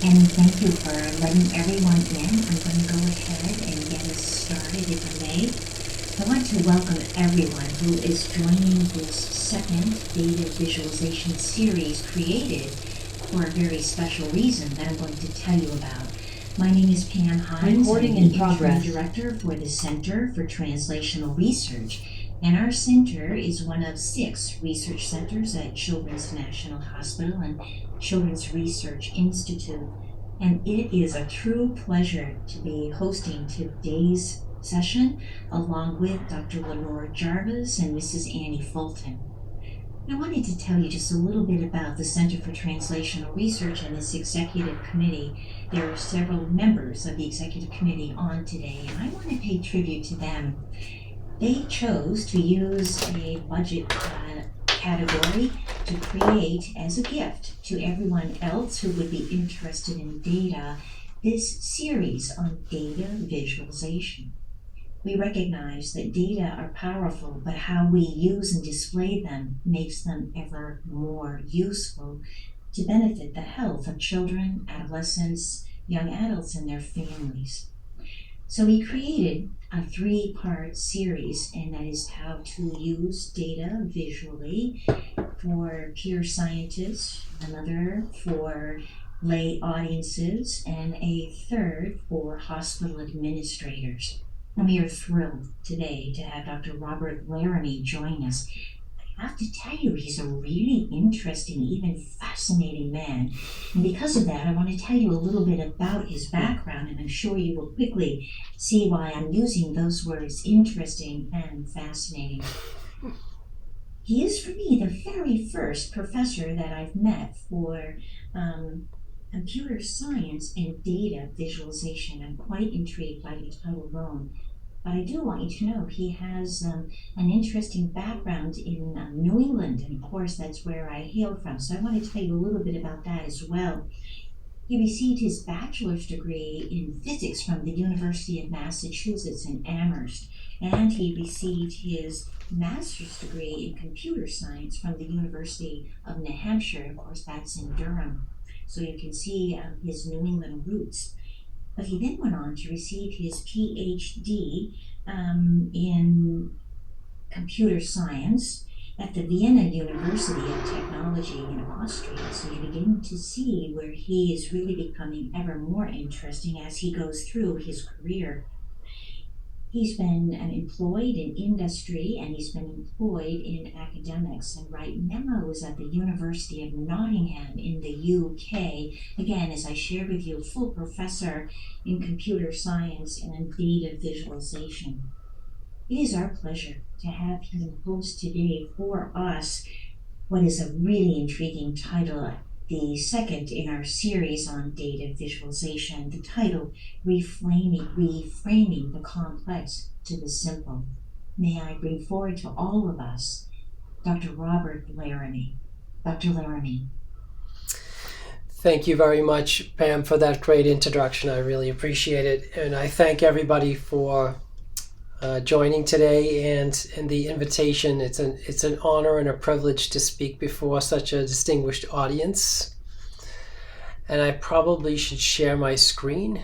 And thank you for letting everyone in. I'm going to go ahead and get us started, if I may. I want to welcome everyone who is joining this second data visualization series created for a very special reason that I'm going to tell you about. My name is Pam Hines. I'm the Interim Director for the Center for Translational Research. And our center is one of 6 research centers at Children's National Hospital and Children's Research Institute. And it is a true pleasure to be hosting today's session along with Dr. Lenore Jarvis and Mrs. Annie Fulton. I wanted to tell you just a little bit about the Center for Translational Research and this executive committee. There are several members of the executive committee on today, and I want to pay tribute to them. They chose to use a budget category to create as a gift to everyone else who would be interested in data this series on data visualization. We recognize that data are powerful, but how we use and display them makes them ever more useful to benefit the health of children, adolescents, young adults, and their families. So we created a 3-part series, and that is how to use data visually for peer scientists, another for lay audiences, and a third for hospital administrators. And we are thrilled today to have Dr. Robert Laramee join us. I have to tell you, he's a really interesting, even fascinating man. And because of that, I want to tell you a little bit about his background, and I'm sure you will quickly see why I'm using those words, interesting and fascinating. He is, for me, the very first professor that I've met for computer science and data visualization. I'm quite intrigued by the title alone. But I do want you to know he has an interesting background in New England, and of course that's where I hail from. So I want to tell you a little bit about that as well. He received his bachelor's degree in physics from the University of Massachusetts in Amherst, and he received his master's degree in computer science from the University of New Hampshire. Of course, that's in Durham. So you can see his New England roots. But he then went on to receive his PhD in computer science at the Vienna University of Technology in Austria. So you begin to see where he is really becoming ever more interesting as he goes through his career. He's been employed in industry, and he's been employed in academics and write memos at the University of Nottingham in the UK. Again, as I shared with you, a full professor in computer science and data visualization. It is our pleasure to have him host today for us what is a really intriguing title, the second in our series on data visualization, the title, Reframing the Complex to the Simple. May I bring forward to all of us Dr. Robert Laramee. Dr. Laramee. Thank you very much, Pam, for that great introduction. I really appreciate it. And I thank everybody for joining today and the invitation. It's an honor and a privilege to speak before such a distinguished audience. And I probably should share my screen.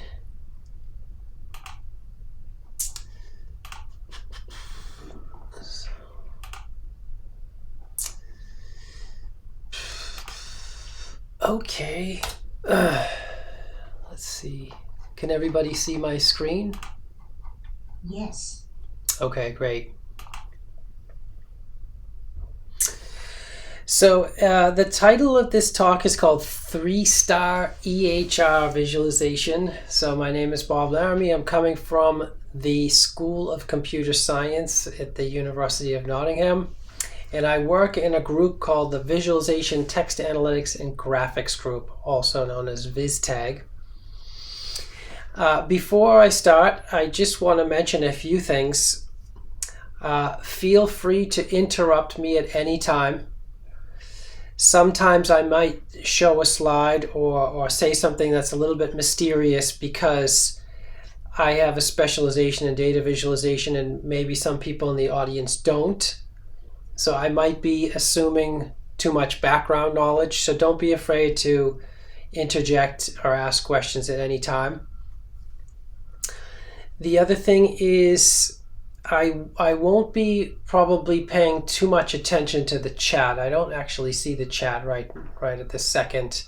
Okay. Let's see. Can everybody see my screen? Yes. Okay, great. So the title of this talk is called Star EHR Visualization. So my name is Bob Laramee. I'm coming from the School of Computer Science at the University of Nottingham. And I work in a group called the Visualization, Text Analytics, and Graphics Group, also known as VizTag. Before I start, I just want to mention a few things. Feel free to interrupt me at any time. Sometimes I might show a slide or say something that's a little bit mysterious because I have a specialization in data visualization and maybe some people in the audience don't. So I might be assuming too much background knowledge. So don't be afraid to interject or ask questions at any time. The other thing is I won't be probably paying too much attention to the chat. I don't actually see the chat right at this second.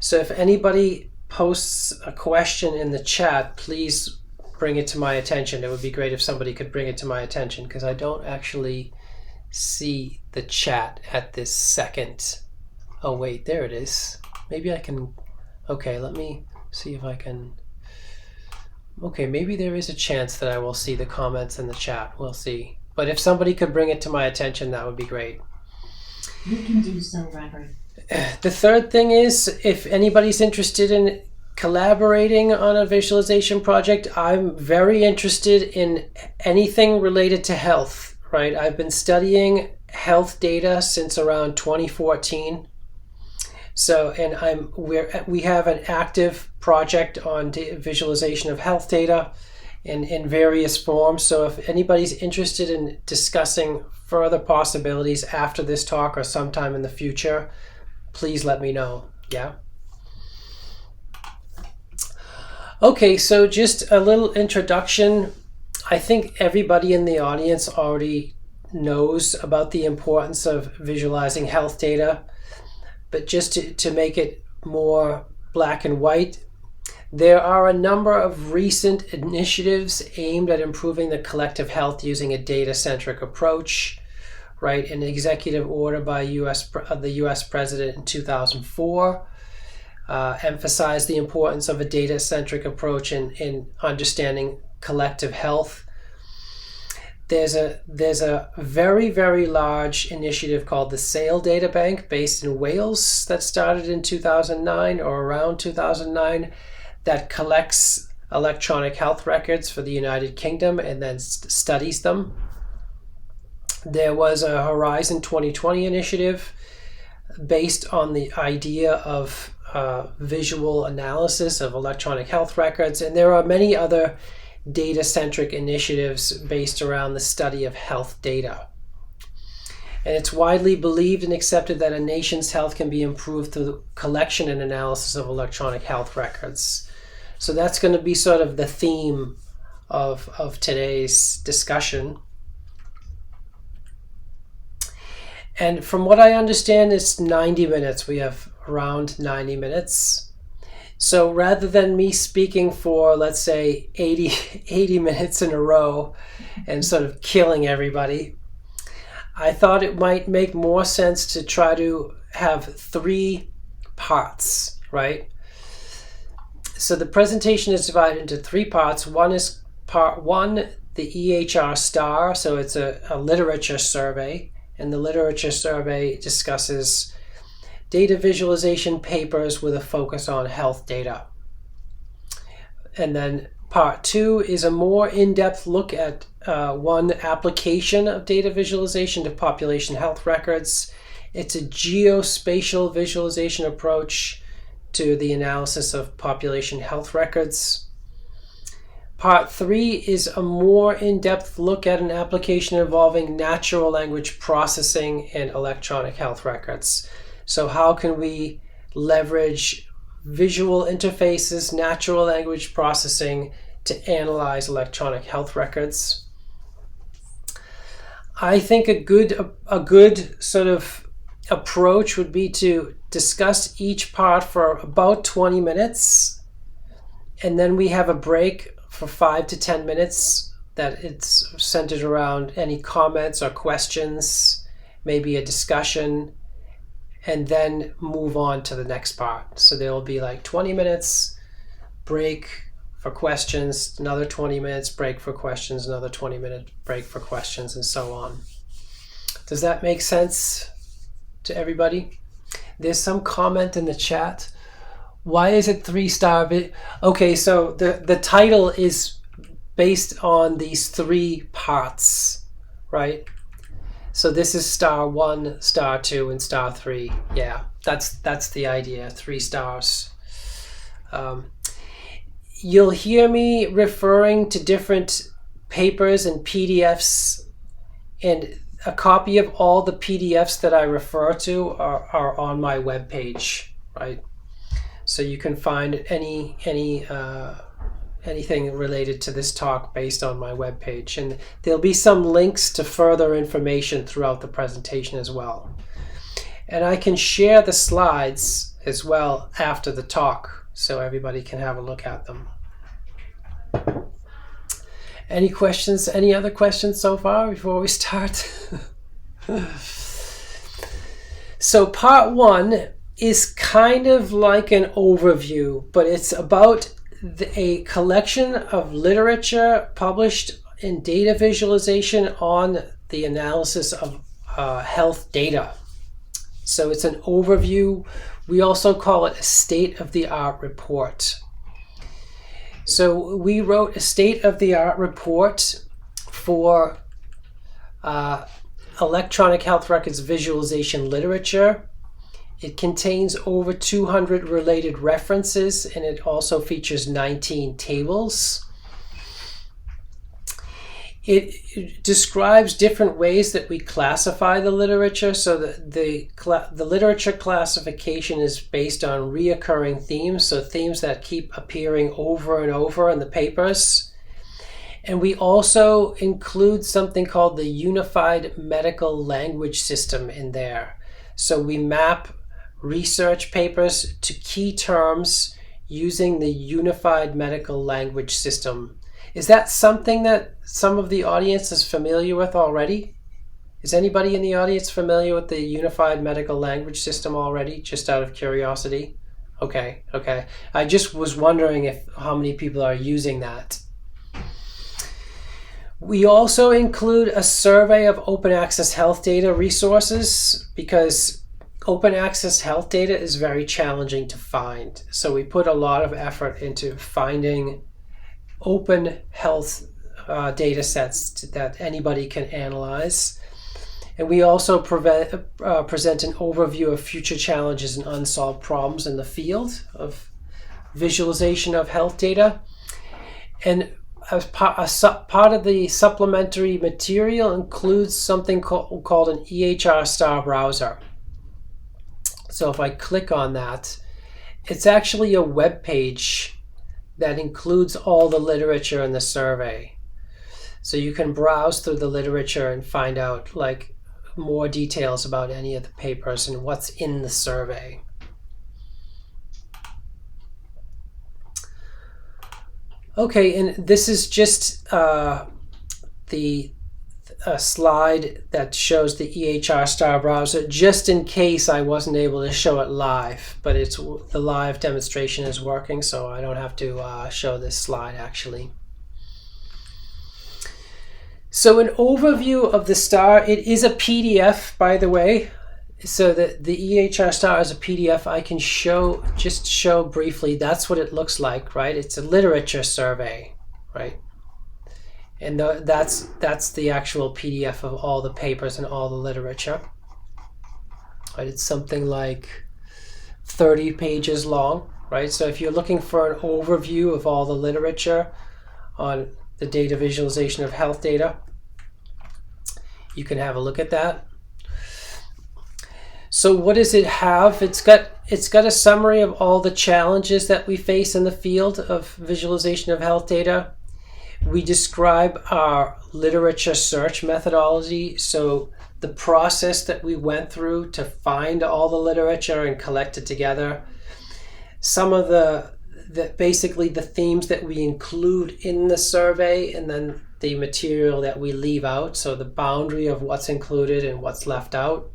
So if anybody posts a question in the chat, please bring it to my attention. It would be great if somebody could bring it to my attention, because I don't actually see the chat at this second. Oh wait, there it is. Maybe I can, okay, let me see if I can, okay, maybe there is a chance that I will see the comments in the chat. We'll see. But if somebody could bring it to my attention, that would be great. You can do so, Robert. The third thing is, if anybody's interested in collaborating on a visualization project, I'm very interested in anything related to health, right? I've been studying health data since around 2014. So, and we have an active project on visualization of health data in various forms. So if anybody's interested in discussing further possibilities after this talk or sometime in the future, please let me know. Yeah. Okay, so just a little introduction. I think everybody in the audience already knows about the importance of visualizing health data, but just to make it more black and white, there are a number of recent initiatives aimed at improving the collective health using a data-centric approach, right? An executive order by the US President in 2004 emphasized the importance of a data-centric approach in understanding collective health. There's a very, very large initiative called the SAIL Data Bank based in Wales that started in 2009 or around 2009 that collects electronic health records for the United Kingdom and then studies them. There was a Horizon 2020 initiative based on the idea of visual analysis of electronic health records, and there are many other data-centric initiatives based around the study of health data. And it's widely believed and accepted that a nation's health can be improved through the collection and analysis of electronic health records. So that's going to be sort of the theme of today's discussion. And from what I understand, it's 90 minutes. We have around 90 minutes. So rather than me speaking for, let's say, 80 minutes in a row and sort of killing everybody, I thought it might make more sense to try to have 3 parts, right? So the presentation is divided into 3 parts. One is part 1, the EHR Star. So it's a literature survey. And the literature survey discusses data visualization papers with a focus on health data. And then part 2 is a more in-depth look at one application of data visualization to population health records. It's a geospatial visualization approach to the analysis of population health records. Part 3 is a more in-depth look at an application involving natural language processing and electronic health records. So how can we leverage visual interfaces, natural language processing to analyze electronic health records? I think a good sort of approach would be to discuss each part for about 20 minutes, and then we have a break for 5 to 10 minutes that it's centered around any comments or questions, maybe a discussion, and then move on to the next part. So there will be like 20 minutes break for questions, another 20 minutes break for questions, another 20-minute break for questions, and so on. Does that make sense to everybody? There's some comment in the chat. Why is it 3-star? Okay, so the title is based on these 3 parts, right? So this is star 1, star 2, and star 3. Yeah, that's the idea, 3 stars. You'll hear me referring to different papers and PDFs, and a copy of all the PDFs that I refer to are on my webpage, right? So you can find anything related to this talk based on my webpage. And there'll be some links to further information throughout the presentation as well. And I can share the slides as well after the talk so everybody can have a look at them. Any questions? Any other questions so far before we start? So part one is kind of like an overview, but it's about a collection of literature published in data visualization on the analysis of health data. So it's an overview. We also call it a state-of-the-art report. So we wrote a state-of-the-art report for electronic health records visualization literature. It contains over 200 related references, and it also features 19 tables. It describes different ways that we classify the literature. So the literature classification is based on reoccurring themes, so themes that keep appearing over and over in the papers. And we also include something called the Unified Medical Language System in there. So we map research papers to key terms using the Unified Medical Language System. Is that something that some of the audience is familiar with already? Is anybody in the audience familiar with the Unified Medical Language System already, just out of curiosity? Okay. I just was wondering how many people are using that. We also include a survey of open access health data resources because open access health data is very challenging to find. So we put a lot of effort into finding open health data sets that anybody can analyze. And we also present an overview of future challenges and unsolved problems in the field of visualization of health data. And as part of the supplementary material includes something called an EHR Star browser. So if I click on that, it's actually a web page that includes all the literature in the survey. So you can browse through the literature and find out like more details about any of the papers and what's in the survey. Okay, and this is just the slide that shows the EHR Star browser, just in case I wasn't able to show it live, but the live demonstration is working, so I don't have to show this slide actually. So an overview of the Star, it is a PDF, by the way. So the EHR Star is a PDF. I can just show briefly. That's what it looks like, right? It's a literature survey, right? And that's the actual PDF of all the papers and all the literature. Right? It's something like 30 pages long, right? So if you're looking for an overview of all the literature on the data visualization of health data, you can have a look at that. So what does it have? It's got a summary of all the challenges that we face in the field of visualization of health data. We describe our literature search methodology, so the process that we went through to find all the literature and collect it together. Some of basically the themes that we include in the survey, and then the material that we leave out, so the boundary of what's included and what's left out.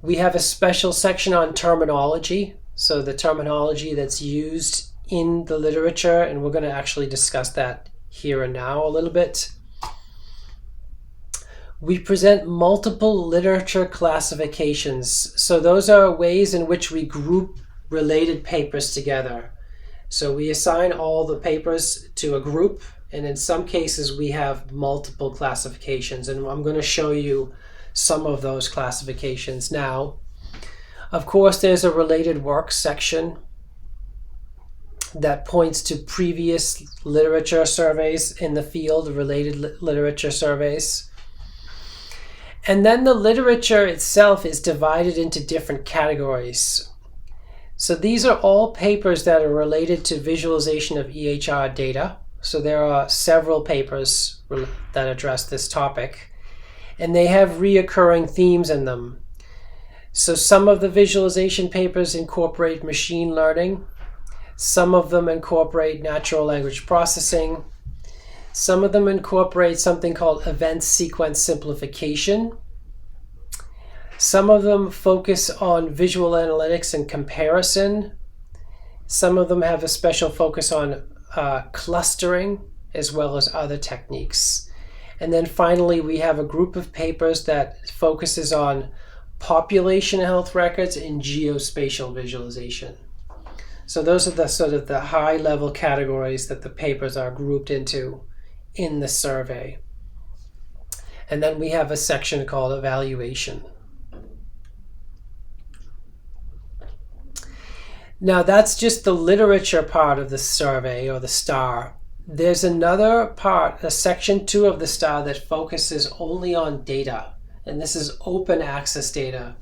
We have a special section on terminology, so the terminology that's used in the literature, and we're going to actually discuss that here and now a little bit. We present multiple literature classifications, so those are ways in which we group related papers together. So we assign all the papers to a group, and in some cases we have multiple classifications, and I'm going to show you some of those classifications now. Of course, there's a related work section that points to previous literature surveys in the field, related literature surveys. And then the literature itself is divided into different categories. So these are all papers that are related to visualization of EHR data. So there are several papers that address this topic, and they have reoccurring themes in them. So some of the visualization papers incorporate machine learning. Some of them incorporate natural language processing. Some of them incorporate something called event sequence simplification. Some of them focus on visual analytics and comparison. Some of them have a special focus on clustering, as well as other techniques. And then finally, we have a group of papers that focuses on population health records and geospatial visualization. So those are the sort of the high level categories that the papers are grouped into in the survey. And then we have a section called evaluation. Now that's just the literature part of the survey, or the STAR. There's another part, a section 2 of the STAR, that focuses only on data. And this is open access data.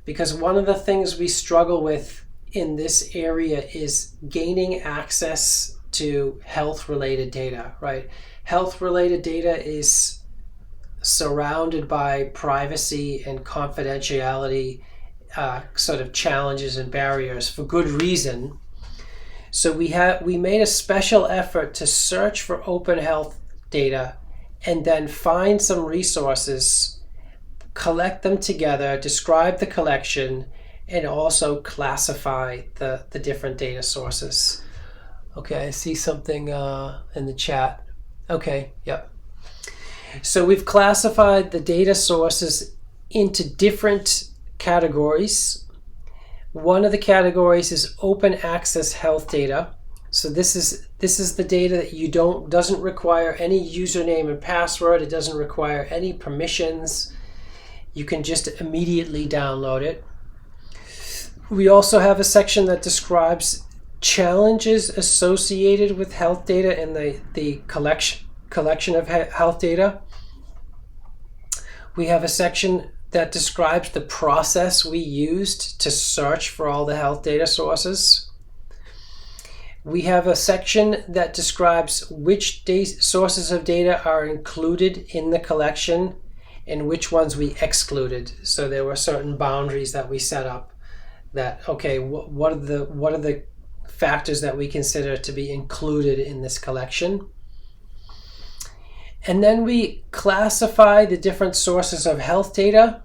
Because one of the things we struggle with in this area is gaining access to health-related data, right? Health-related data is surrounded by privacy and confidentiality sort of challenges and barriers, for good reason. So we made a special effort to search for open health data and then find some resources, collect them together, describe the collection, and also classify the different data sources. Okay, I see something in the chat. Okay, yep. So we've classified the data sources into different categories. One of the categories is open access health data. So this is the data that doesn't require any username and password. It doesn't require any permissions. You can just immediately download it. We also have a section that describes challenges associated with health data and the collection of health data. We have a section that describes the process we used to search for all the health data sources. We have a section that describes which sources of data are included in the collection and which ones we excluded. So there were certain boundaries that we set up that, okay, what are the factors that we consider to be included in this collection? And then we classify the different sources of health data.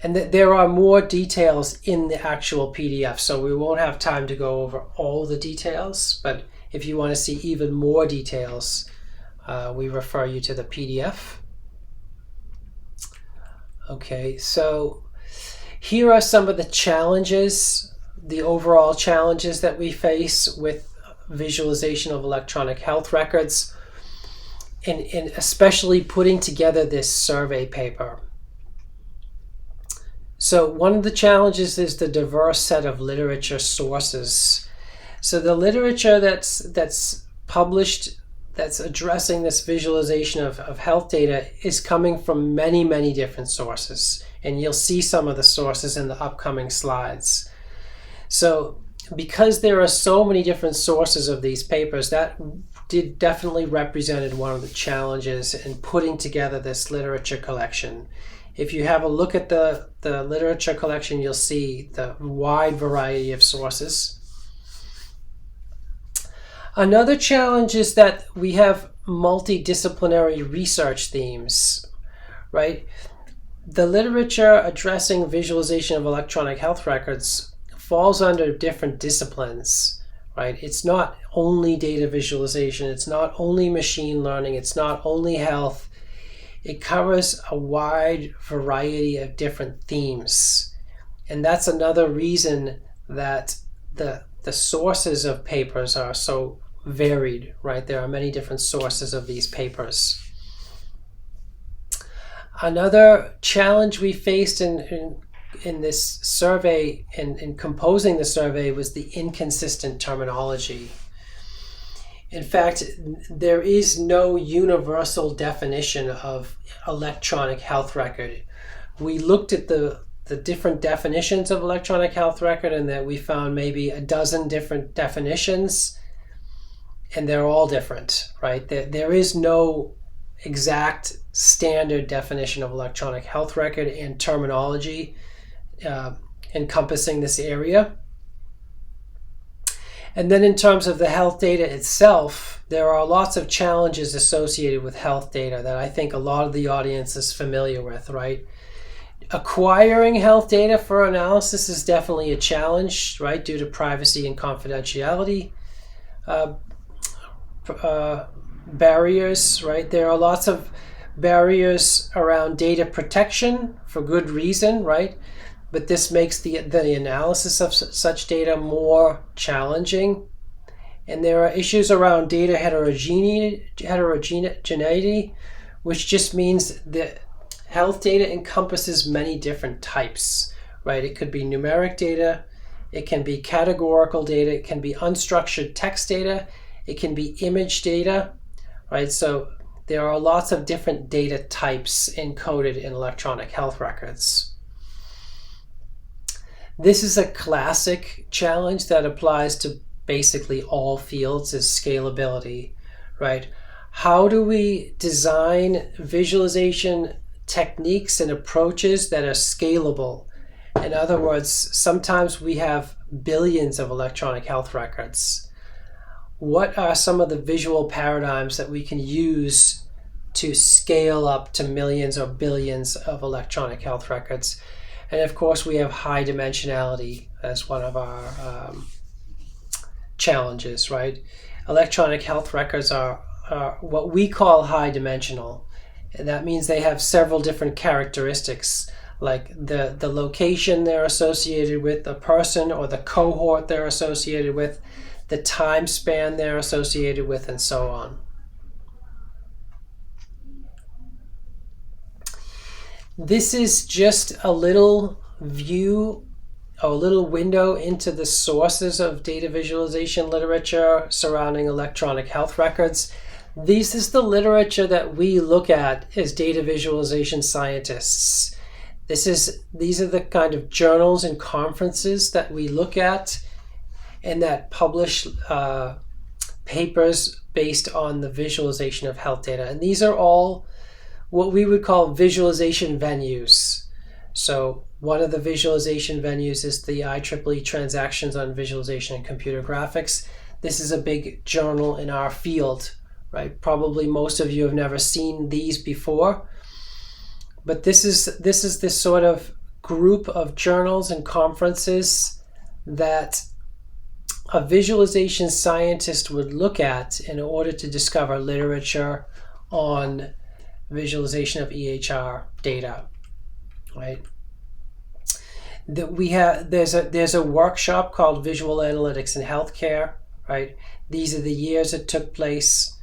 And there are more details in the actual PDF, so we won't have time to go over all the details, but if you want to see even more details, we refer you to the PDF. Okay, so here are some of the challenges, the overall challenges that we face with visualization of electronic health records, and especially putting together this survey paper. So one of the challenges is the diverse set of literature sources. So the literature that's published, that's addressing this visualization of health data, is coming from many, many different sources. And you'll see some of the sources in the upcoming slides. So because there are so many different sources of these papers, that definitely represented one of the challenges in putting together this literature collection. If you have a look at the literature collection, you'll see the wide variety of sources. Another challenge is that we have multidisciplinary research themes, right? The literature addressing visualization of electronic health records falls under different disciplines, right? It's not only data visualization, it's not only machine learning, it's not only health. It covers a wide variety of different themes. And that's another reason that the sources of papers are so varied, right? There are many different sources of these papers. Another challenge we faced in this survey, in composing the survey, was the inconsistent terminology. In fact, there is no universal definition of electronic health record. We looked at the the different definitions of electronic health record, and that we found maybe a dozen different definitions, and they're all different, right? There is no exact standard definition of electronic health record and terminology encompassing this area. And then in terms of the health data itself, there are lots of challenges associated with health data that I think a lot of the audience is familiar with, right? Acquiring health data for analysis is definitely a challenge, right, due to privacy and confidentiality barriers, right? There are lots of barriers around data protection for good reason, right? But this makes the analysis of such data more challenging. And there are issues around data heterogeneity, which just means that health data encompasses many different types, right? It could be numeric data, it can be categorical data, it can be unstructured text data, it can be image data, right? So there are lots of different data types encoded in electronic health records. This is a classic challenge that applies to basically all fields, is scalability, right? How do we design visualization techniques and approaches that are scalable? In other words, sometimes we have billions of electronic health records. What are some of the visual paradigms that we can use to scale up to millions or billions of electronic health records? And of course, we have high dimensionality as one of our challenges, right? Electronic health records are what we call high dimensional. And that means they have several different characteristics, like the location they're associated with, the person or the cohort they're associated with, the time span they're associated with, and so on. This is just a little view, a little window into the sources of data visualization literature surrounding electronic health records. This is the literature that we look at as data visualization scientists. These are the kind of journals and conferences that we look at and that publish papers based on the visualization of health data. And these are all what we would call visualization venues. So one of the visualization venues is the IEEE Transactions on Visualization and Computer Graphics. This is a big journal in our field, right? Probably most of you have never seen these before, but this is this sort of group of journals and conferences that a visualization scientist would look at in order to discover literature on visualization of EHR data, right? There's a workshop called Visual Analytics in Healthcare, right? These are the years it took place.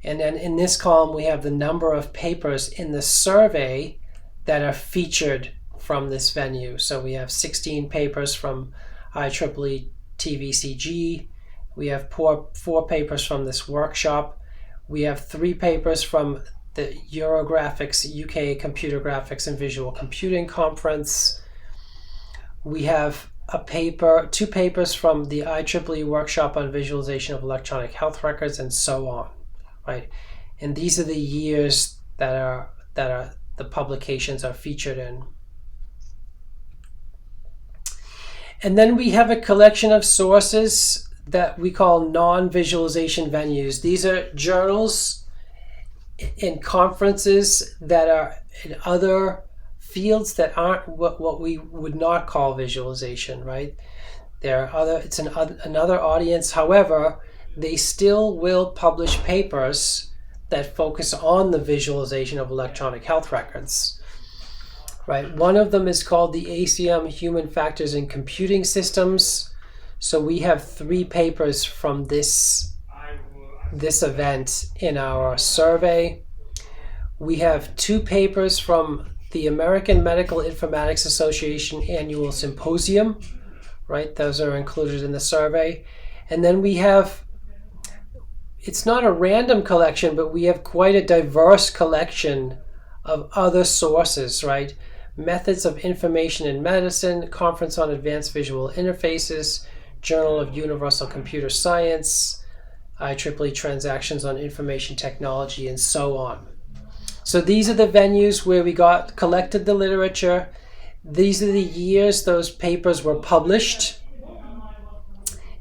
And then in this column, we have the number of papers in the survey that are featured from this venue. So we have 16 papers from IEEE TVCG. We have four papers from this workshop. We have 3 papers from the Eurographics UK Computer Graphics and Visual Computing Conference. We have 2 papers from the IEEE Workshop on Visualization of Electronic Health Records, and so on, right? And these are the years that the publications are featured in. And then we have a collection of sources that we call non-visualization venues. These are journals in conferences that are in other fields that aren't what we would not call visualization, right? It's another audience. However, they still will publish papers that focus on the visualization of electronic health records, right? One of them is called the ACM Human Factors in Computing Systems. So we have 3 papers from this event in our survey. We have 2 papers from the American Medical Informatics Association Annual Symposium, right? Those are included in the survey. And then we have, it's not a random collection, but we have quite a diverse collection of other sources, right? Methods of Information in Medicine, Conference on Advanced Visual Interfaces, Journal of Universal Computer Science, IEEE Transactions on Information Technology, and so on. So these are the venues where we collected the literature. These are the years those papers were published.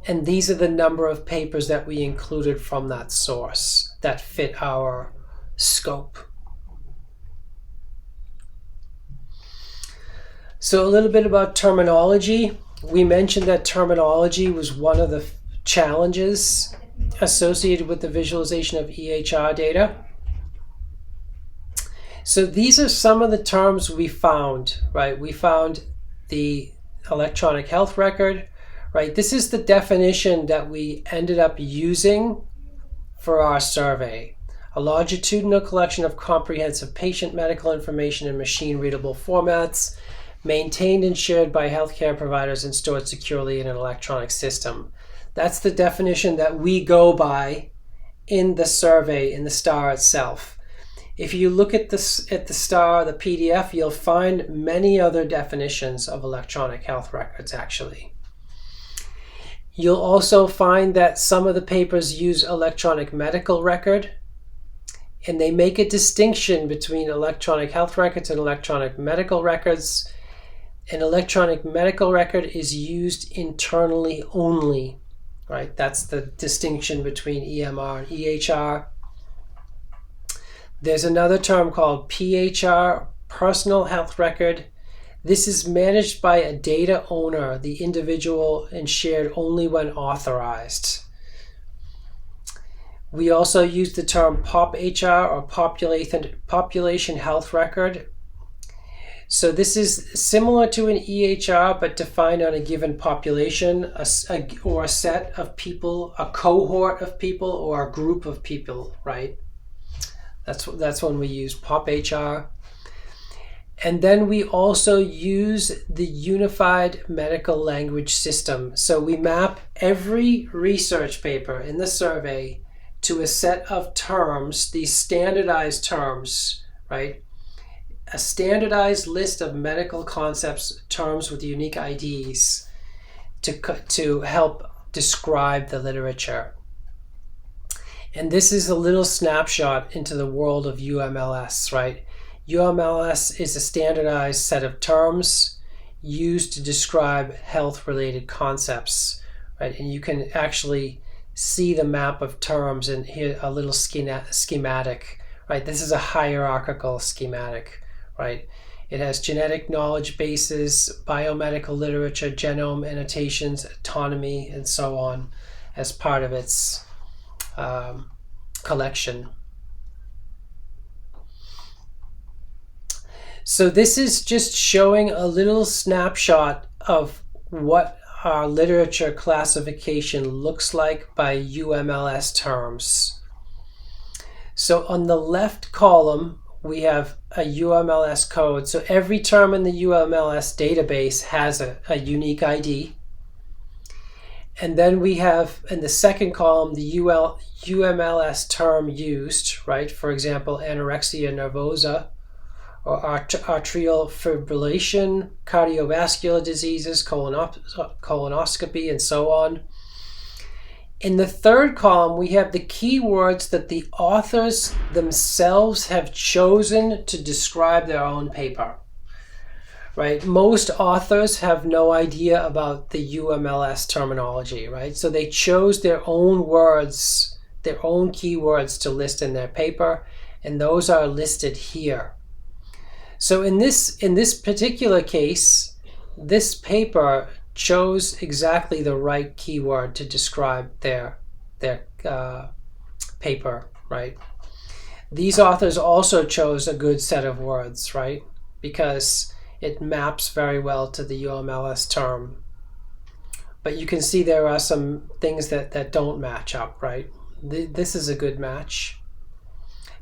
And these are the number of papers that we included from that source that fit our scope. So a little bit about terminology. We mentioned that terminology was one of the challenges associated with the visualization of EHR data. So these are some of the terms we found, right? We found the electronic health record, right? This is the definition that we ended up using for our survey. A longitudinal collection of comprehensive patient medical information in machine-readable formats, maintained and shared by healthcare providers and stored securely in an electronic system. That's the definition that we go by in the survey, in the STAR itself. If you look at the STAR, the PDF, you'll find many other definitions of electronic health records, actually. You'll also find that some of the papers use electronic medical record, and they make a distinction between electronic health records and electronic medical records. An electronic medical record is used internally only, right? That's the distinction between EMR and EHR. There's another term called PHR, Personal Health Record. This is managed by a data owner, the individual, and shared only when authorized. We also use the term POP-HR, or Population Health Record. So this is similar to an EHR, but defined on a given population, or a set of people, a cohort of people, or a group of people, right? That's when we use POP-HR. And then we also use the Unified Medical Language System. So we map every research paper in the survey to a set of terms, these standardized terms, right? A standardized list of medical concepts, terms with unique IDs to help describe the literature. And this is a little snapshot into the world of UMLS, right? UMLS is a standardized set of terms used to describe health-related concepts, right? And you can actually see the map of terms and here a little schematic, right? This is a hierarchical schematic, right? It has genetic knowledge bases, biomedical literature, genome annotations, autonomy, and so on as part of its collection. So this is just showing a little snapshot of what our literature classification looks like by UMLS terms. So on the left column, we have a UMLS code. So every term in the UMLS database has a unique ID. And then we have in the second column the UMLS term used, right? For example, anorexia nervosa, or arterial fibrillation, cardiovascular diseases, colonoscopy, and so on. In the third column, we have the keywords that the authors themselves have chosen to describe their own paper. Right? Most authors have no idea about the UMLS terminology, right? So they chose their own words, their own keywords to list in their paper, and those are listed here. So in this particular case, this paper chose exactly the right keyword to describe their paper, right? These authors also chose a good set of words, right? Because it maps very well to the UMLS term. But you can see there are some things that don't match up, right? This is a good match.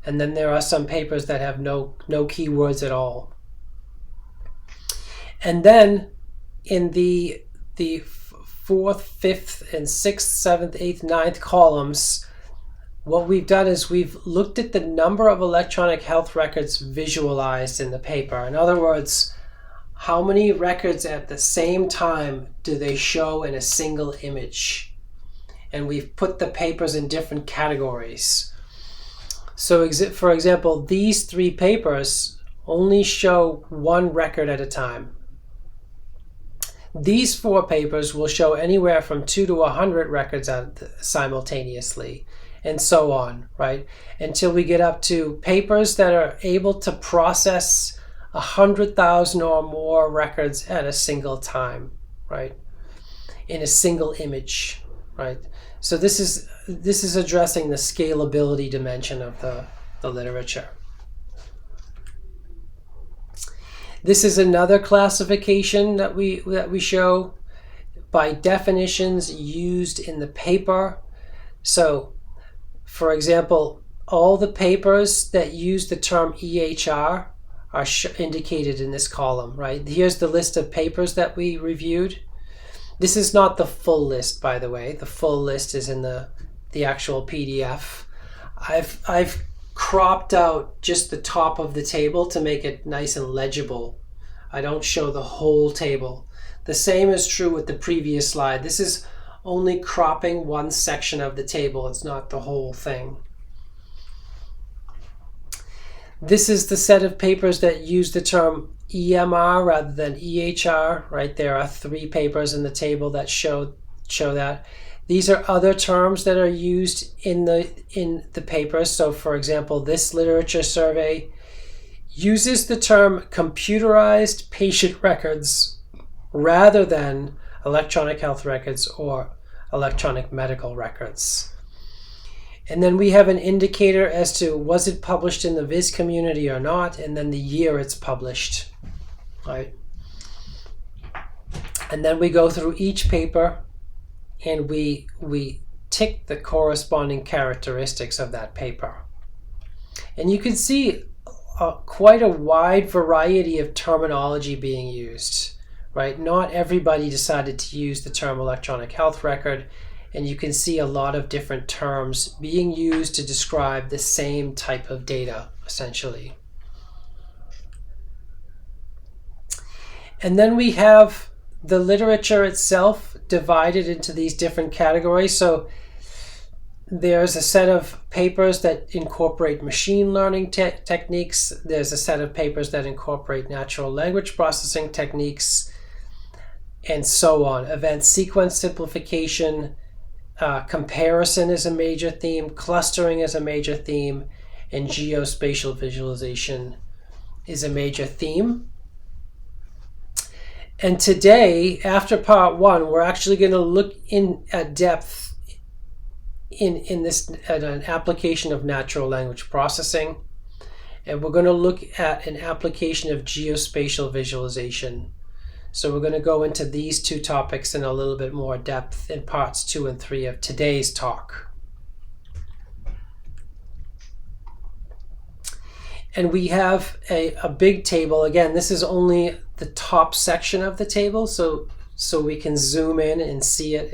And then there are some papers that have no keywords at all. And then in the 4th, 5th, and 6th, 7th, 8th, 9th columns, what we've done is we've looked at the number of electronic health records visualized in the paper. In other words, how many records at the same time do they show in a single image? And we've put the papers in different categories. So for example, these 3 papers only show 1 record at a time. These 4 papers will show anywhere from 2 to 100 records simultaneously, and so on, right? Until we get up to papers that are able to process 100,000 or more records at a single time, right? In a single image, right? So this is addressing the scalability dimension of the literature. This is another classification that we show by definitions used in the paper. So, for example, all the papers that use the term EHR are indicated in this column, right? Here's the list of papers that we reviewed. This is not the full list, by the way. The full list is in the actual PDF. I've cropped out just the top of the table to make it nice and legible. I don't show the whole table. The same is true with the previous slide. This is only cropping one section of the table. It's not the whole thing. This is the set of papers that use the term EMR rather than EHR, right? There are 3 papers in the table that show that. These are other terms that are used in the papers. So for example, this literature survey uses the term computerized patient records rather than electronic health records or electronic medical records. And then we have an indicator as to was it published in the Viz community or not, and then the year it's published, right? And then we go through each paper and we tick the corresponding characteristics of that paper. And you can see quite a wide variety of terminology being used, right? Not everybody decided to use the term electronic health record, and you can see a lot of different terms being used to describe the same type of data, essentially. And then we have the literature itself divided into these different categories. So there's a set of papers that incorporate machine learning techniques. There's a set of papers that incorporate natural language processing techniques, and so on. Event sequence simplification, comparison is a major theme, clustering is a major theme, and geospatial visualization is a major theme. And today, after part 1, we're actually going to look in at depth in this at an application of natural language processing, and we're going to look at an application of geospatial visualization. So we're going to go into these 2 topics in a little bit more depth in parts 2 and 3 of today's talk. And we have a big table. Again, this is only the top section of the table, so we can zoom in and see it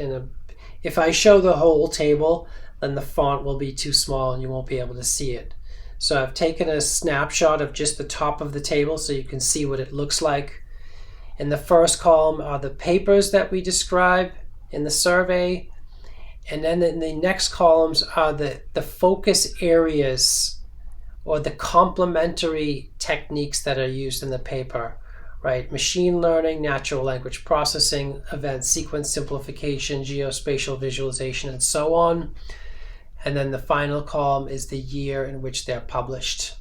if I show the whole table, then the font will be too small and you won't be able to see it. So I've taken a snapshot of just the top of the table so you can see what it looks like. In the first column are the papers that we describe in the survey, and then in the next columns are the focus areas or the complementary techniques that are used in the paper, right? Machine learning, natural language processing, event sequence simplification, geospatial visualization, and so on. And then the final column is the year in which they're published.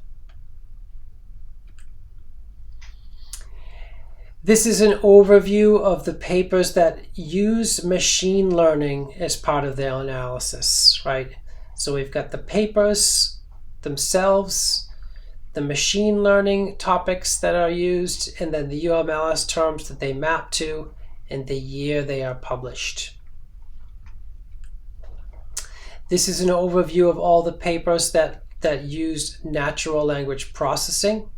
This is an overview of the papers that use machine learning as part of their analysis, right? So we've got the papers themselves, the machine learning topics that are used, and then the UMLS terms that they map to, and the year they are published. This is an overview of all the papers that use natural language processing.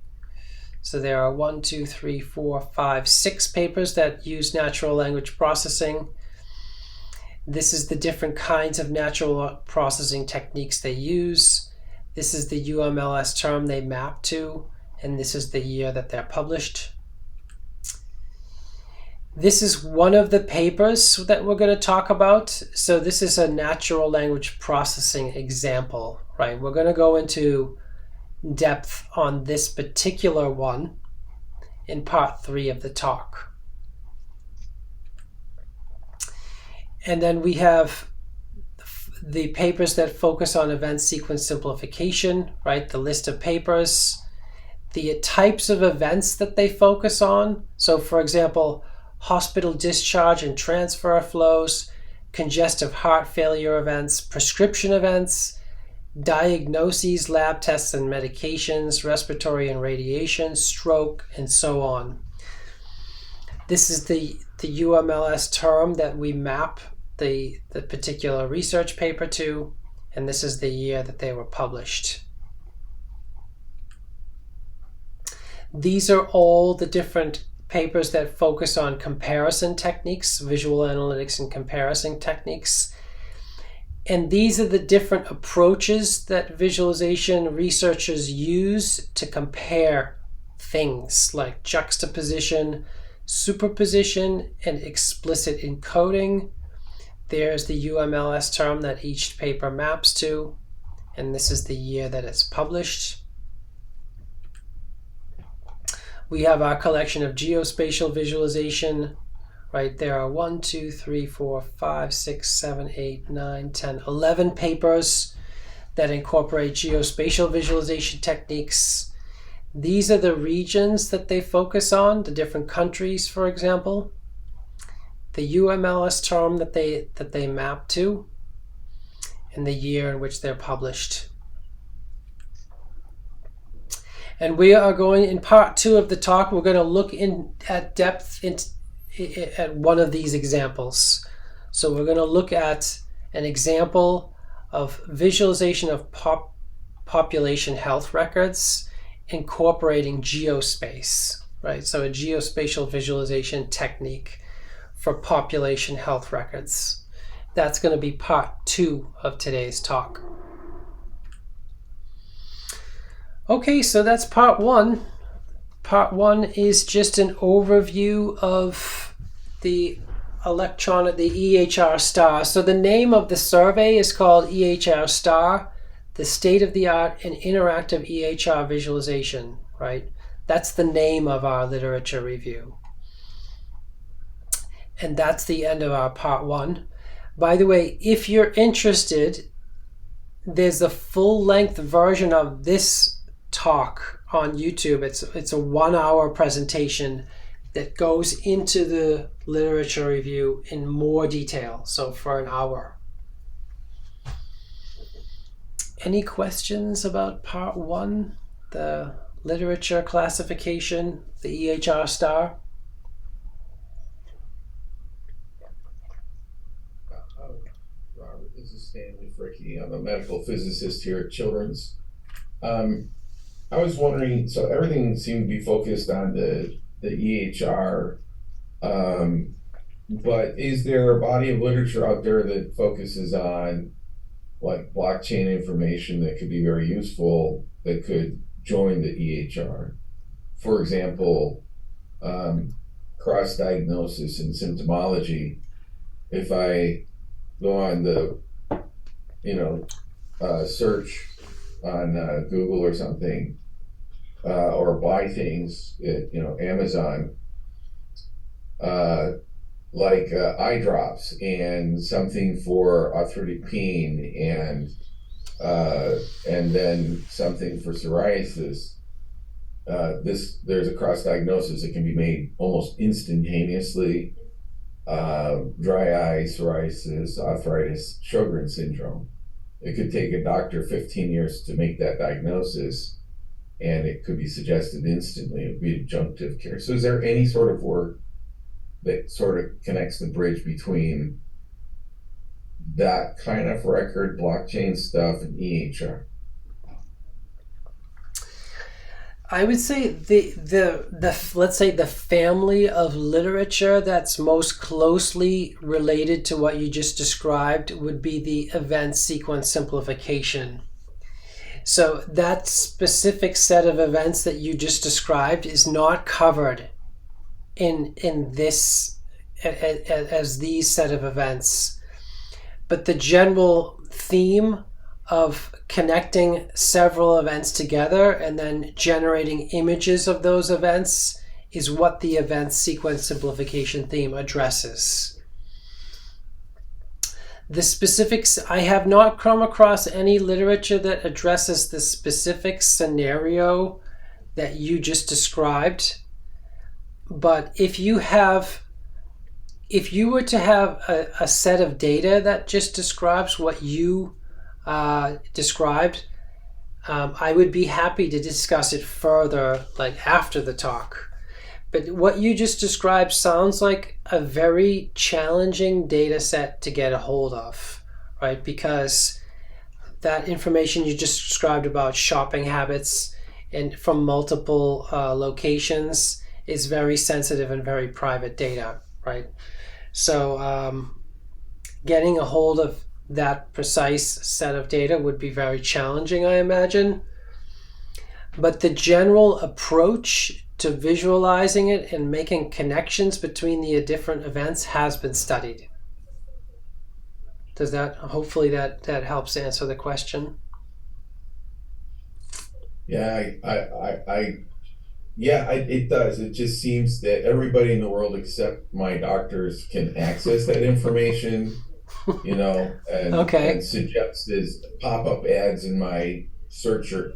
So there are 1, 2, 3, 4, 5, 6 papers that use natural language processing. This is the different kinds of natural processing techniques they use. This is the UMLS term they map to, and this is the year that they're published. This is one of the papers that we're going to talk about. So this is a natural language processing example, right? We're going to go into depth on this particular one in part 3 of the talk. And then we have the papers that focus on event sequence simplification, right? The list of papers, the types of events that they focus on. So for example, hospital discharge and transfer flows, congestive heart failure events, prescription events, diagnoses, lab tests and medications, respiratory and radiation, stroke, and so on. This is the UMLS term that we map the particular research paper to, and this is the year that they were published. These are all the different papers that focus on comparison techniques, visual analytics and comparison techniques. And these are the different approaches that visualization researchers use to compare things like juxtaposition, superposition, and explicit encoding. There's the UMLS term that each paper maps to, and this is the year that it's published. We have our collection of geospatial visualization, right? There are 1, 2, 3, 4, 5, 6, 7, 8, 9, 10, 11 papers that incorporate geospatial visualization techniques. These are the regions that they focus on, the different countries, for example. The UMLS term that they map to, and the year in which they're published. And we are going, in part 2 of the talk, we're going to look at depth at one of these examples. So we're going to look at an example of visualization of population health records incorporating geospace, right? So a geospatial visualization technique for population health records. That's going to be part 2 of today's talk. Okay, so that's part 1. Part 1 is just an overview of the EHR Star. So the name of the survey is called EHR Star, the state-of-the-art and interactive EHR visualization, right? That's the name of our literature review. And that's the end of our part 1. By the way, if you're interested, there's a full-length version of this talk on YouTube. It's a 1-hour presentation that goes into the literature review in more detail, so for an hour. Any questions about part 1, the literature classification, the EHR Star? Robert, this is Stanley Fricky. I'm a medical physicist here at Children's. I was wondering, so everything seemed to be focused on the EHR, but is there a body of literature out there that focuses on like blockchain information that could be very useful that could join the EHR? For example, cross-diagnosis and symptomology. If I go on the, search on Google or something, or buy things at Amazon, like eye drops and something for arthritic pain and then something for psoriasis. There's a cross diagnosis that can be made almost instantaneously. Dry eye, psoriasis, arthritis, Sjogren's syndrome. It could take a doctor 15 years to make that diagnosis, and it could be suggested instantly. It would be adjunctive care. So is there any sort of work that sort of connects the bridge between that kind of record, blockchain stuff, and EHR? I would say let's say the family of literature that's most closely related to what you just described would be the event sequence simplification. So that specific set of events that you just described is not covered in this as these set of events. But the general theme of connecting several events together and then generating images of those events is what the event sequence simplification theme addresses. The specifics, I have not come across any literature that addresses the specific scenario that you just described. But if you were to have a set of data that just describes what you described, I would be happy to discuss it further, like after the talk. But what you just described sounds like a very challenging data set to get a hold of, right? Because that information you just described about shopping habits and from multiple locations is very sensitive and very private data, right? So getting a hold of that precise set of data would be very challenging, I imagine. But the general approach to visualizing it and making connections between the different events has been studied. Does that, hopefully that helps answer the question? Yeah, it does. It just seems that everybody in the world except my doctors can access that information, and suggest as pop-up ads in my search or,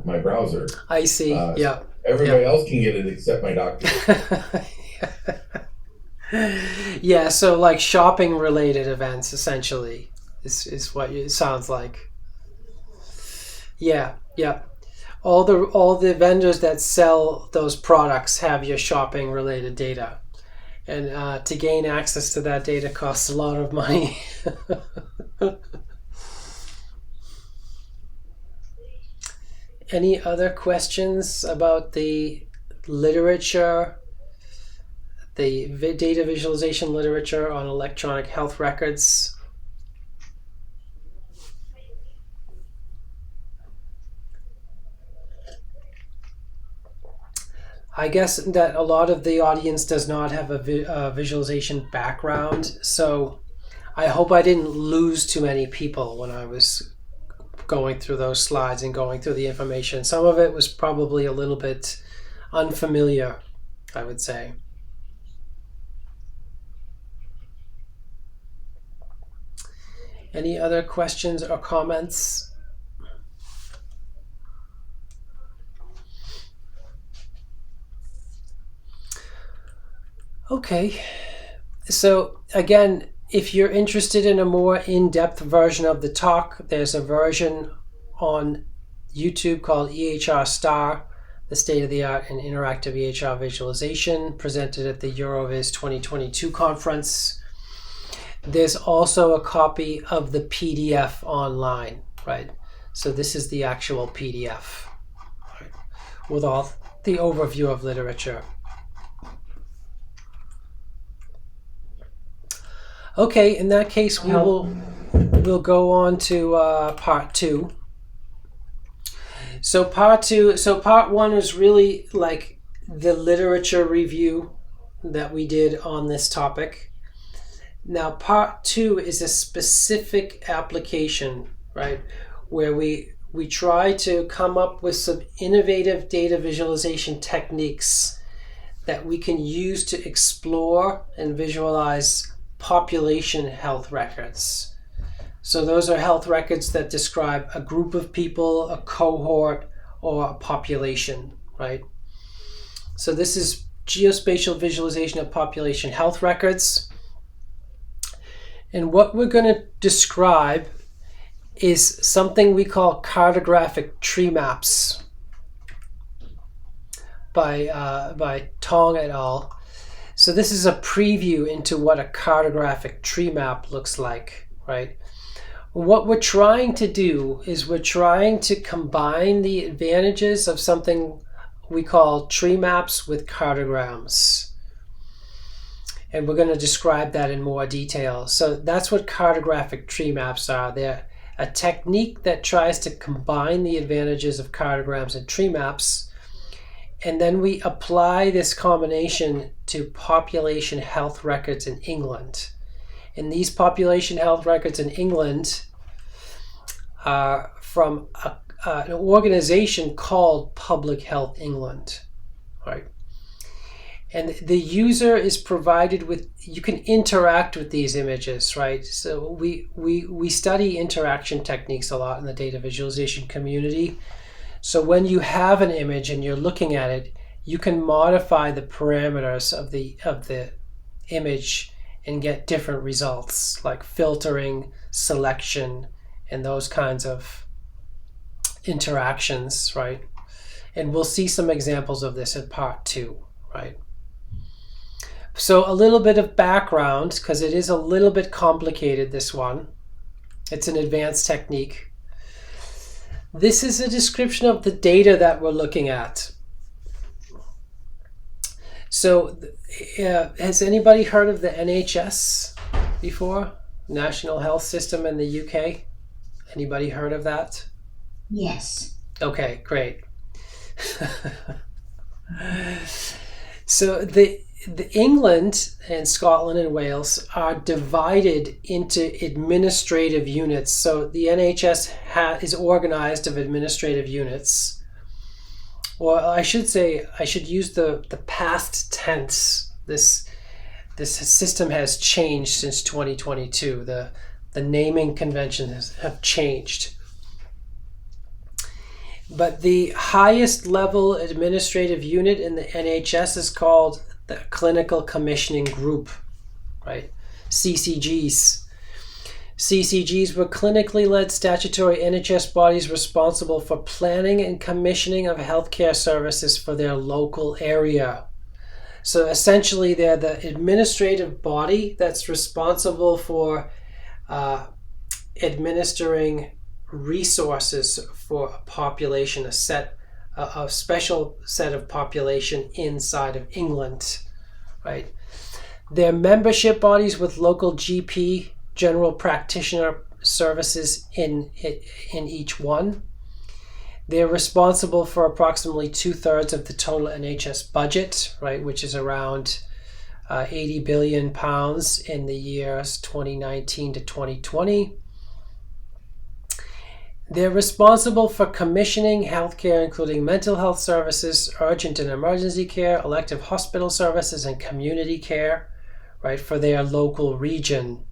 my browser. I see, yeah. Everybody else can get it except my doctor. Yeah, so like shopping related events essentially is what it sounds like. Yeah. All the vendors that sell those products have your shopping related data. And to gain access to that data costs a lot of money. Any other questions about the literature, the data visualization literature on electronic health records? I guess that a lot of the audience does not have a visualization background, so I hope I didn't lose too many people when I was going through those slides and going through the information. Some of it was probably a little bit unfamiliar, I would say. Any other questions or comments? Okay, so again, if you're interested in a more in-depth version of the talk, there's a version on YouTube called EHR Star, the state-of-the-art and interactive EHR visualization, presented at the Euroviz 2022 conference. There's also a copy of the PDF online, right? So this is the actual PDF, right, with all the overview of literature. Okay, in that case, we'll go on to part two. So part one is really like the literature review that we did on this topic. Now, part two is a specific application, right, where we try to come up with some innovative data visualization techniques that we can use to explore and visualize population health records. So those are health records that describe a group of people, a cohort, or a population, right? So this is geospatial visualization of population health records. And what we're going to describe is something we call cartographic tree maps by Tong et al. So this is a preview into what a cartographic tree map looks like, right? What we're trying to do is we're trying to combine the advantages of something we call tree maps with cartograms. And we're going to describe that in more detail. So that's what cartographic tree maps are. They're a technique that tries to combine the advantages of cartograms and tree maps And then we apply this combination to population health records in England. And these population health records in England are from an organization called Public Health England, right? And the user is provided with, you can interact with these images, right? So we study interaction techniques a lot in the data visualization community. So when you have an image and you're looking at it, you can modify the parameters of the image and get different results, like filtering, selection, and those kinds of interactions, right? And we'll see some examples of this in part 2, right? So a little bit of background, because it is a little bit complicated, this one. It's an advanced technique. This is a description of the data that we're looking at. So has anybody heard of the NHS before? National Health System in the UK? Anybody heard of that? Yes. Okay, great. So the England and Scotland and Wales are divided into administrative units. So the NHS is organized of administrative units. Or I should say, I should use the past tense. This system has changed since 2022. The naming conventions have changed. But the highest level administrative unit in the NHS is called the Clinical Commissioning Group, right? CCGs. CCGs were clinically led statutory NHS bodies responsible for planning and commissioning of healthcare services for their local area. So essentially, they're the administrative body that's responsible for administering resources for a population, a special set of population inside of England, right? They're membership bodies with local GP, general practitioner services in each one. They're responsible for approximately 2/3 of the total NHS budget, right, which is around £80 billion in the years 2019 to 2020. They're responsible for commissioning healthcare, including mental health services, urgent and emergency care, elective hospital services, and community care, right, for their local region,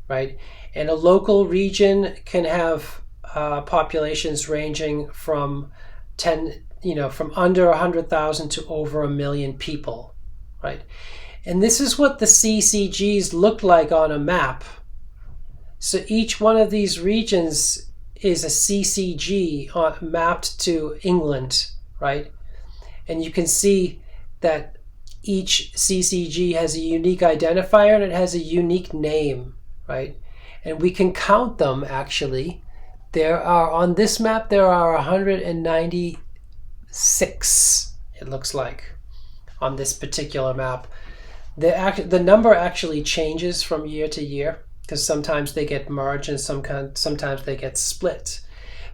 right? And a local region can have populations ranging from from under 100,000 to over 1 million people, right? And this is what the CCGs look like on a map. So each one of these regions is a CCG mapped to England, right? And you can see that each CCG has a unique identifier and it has a unique name, right? And we can count them, actually. On this map, there are 196, it looks like, on this particular map. The number actually changes from year to year, because sometimes they get merged and sometimes they get split.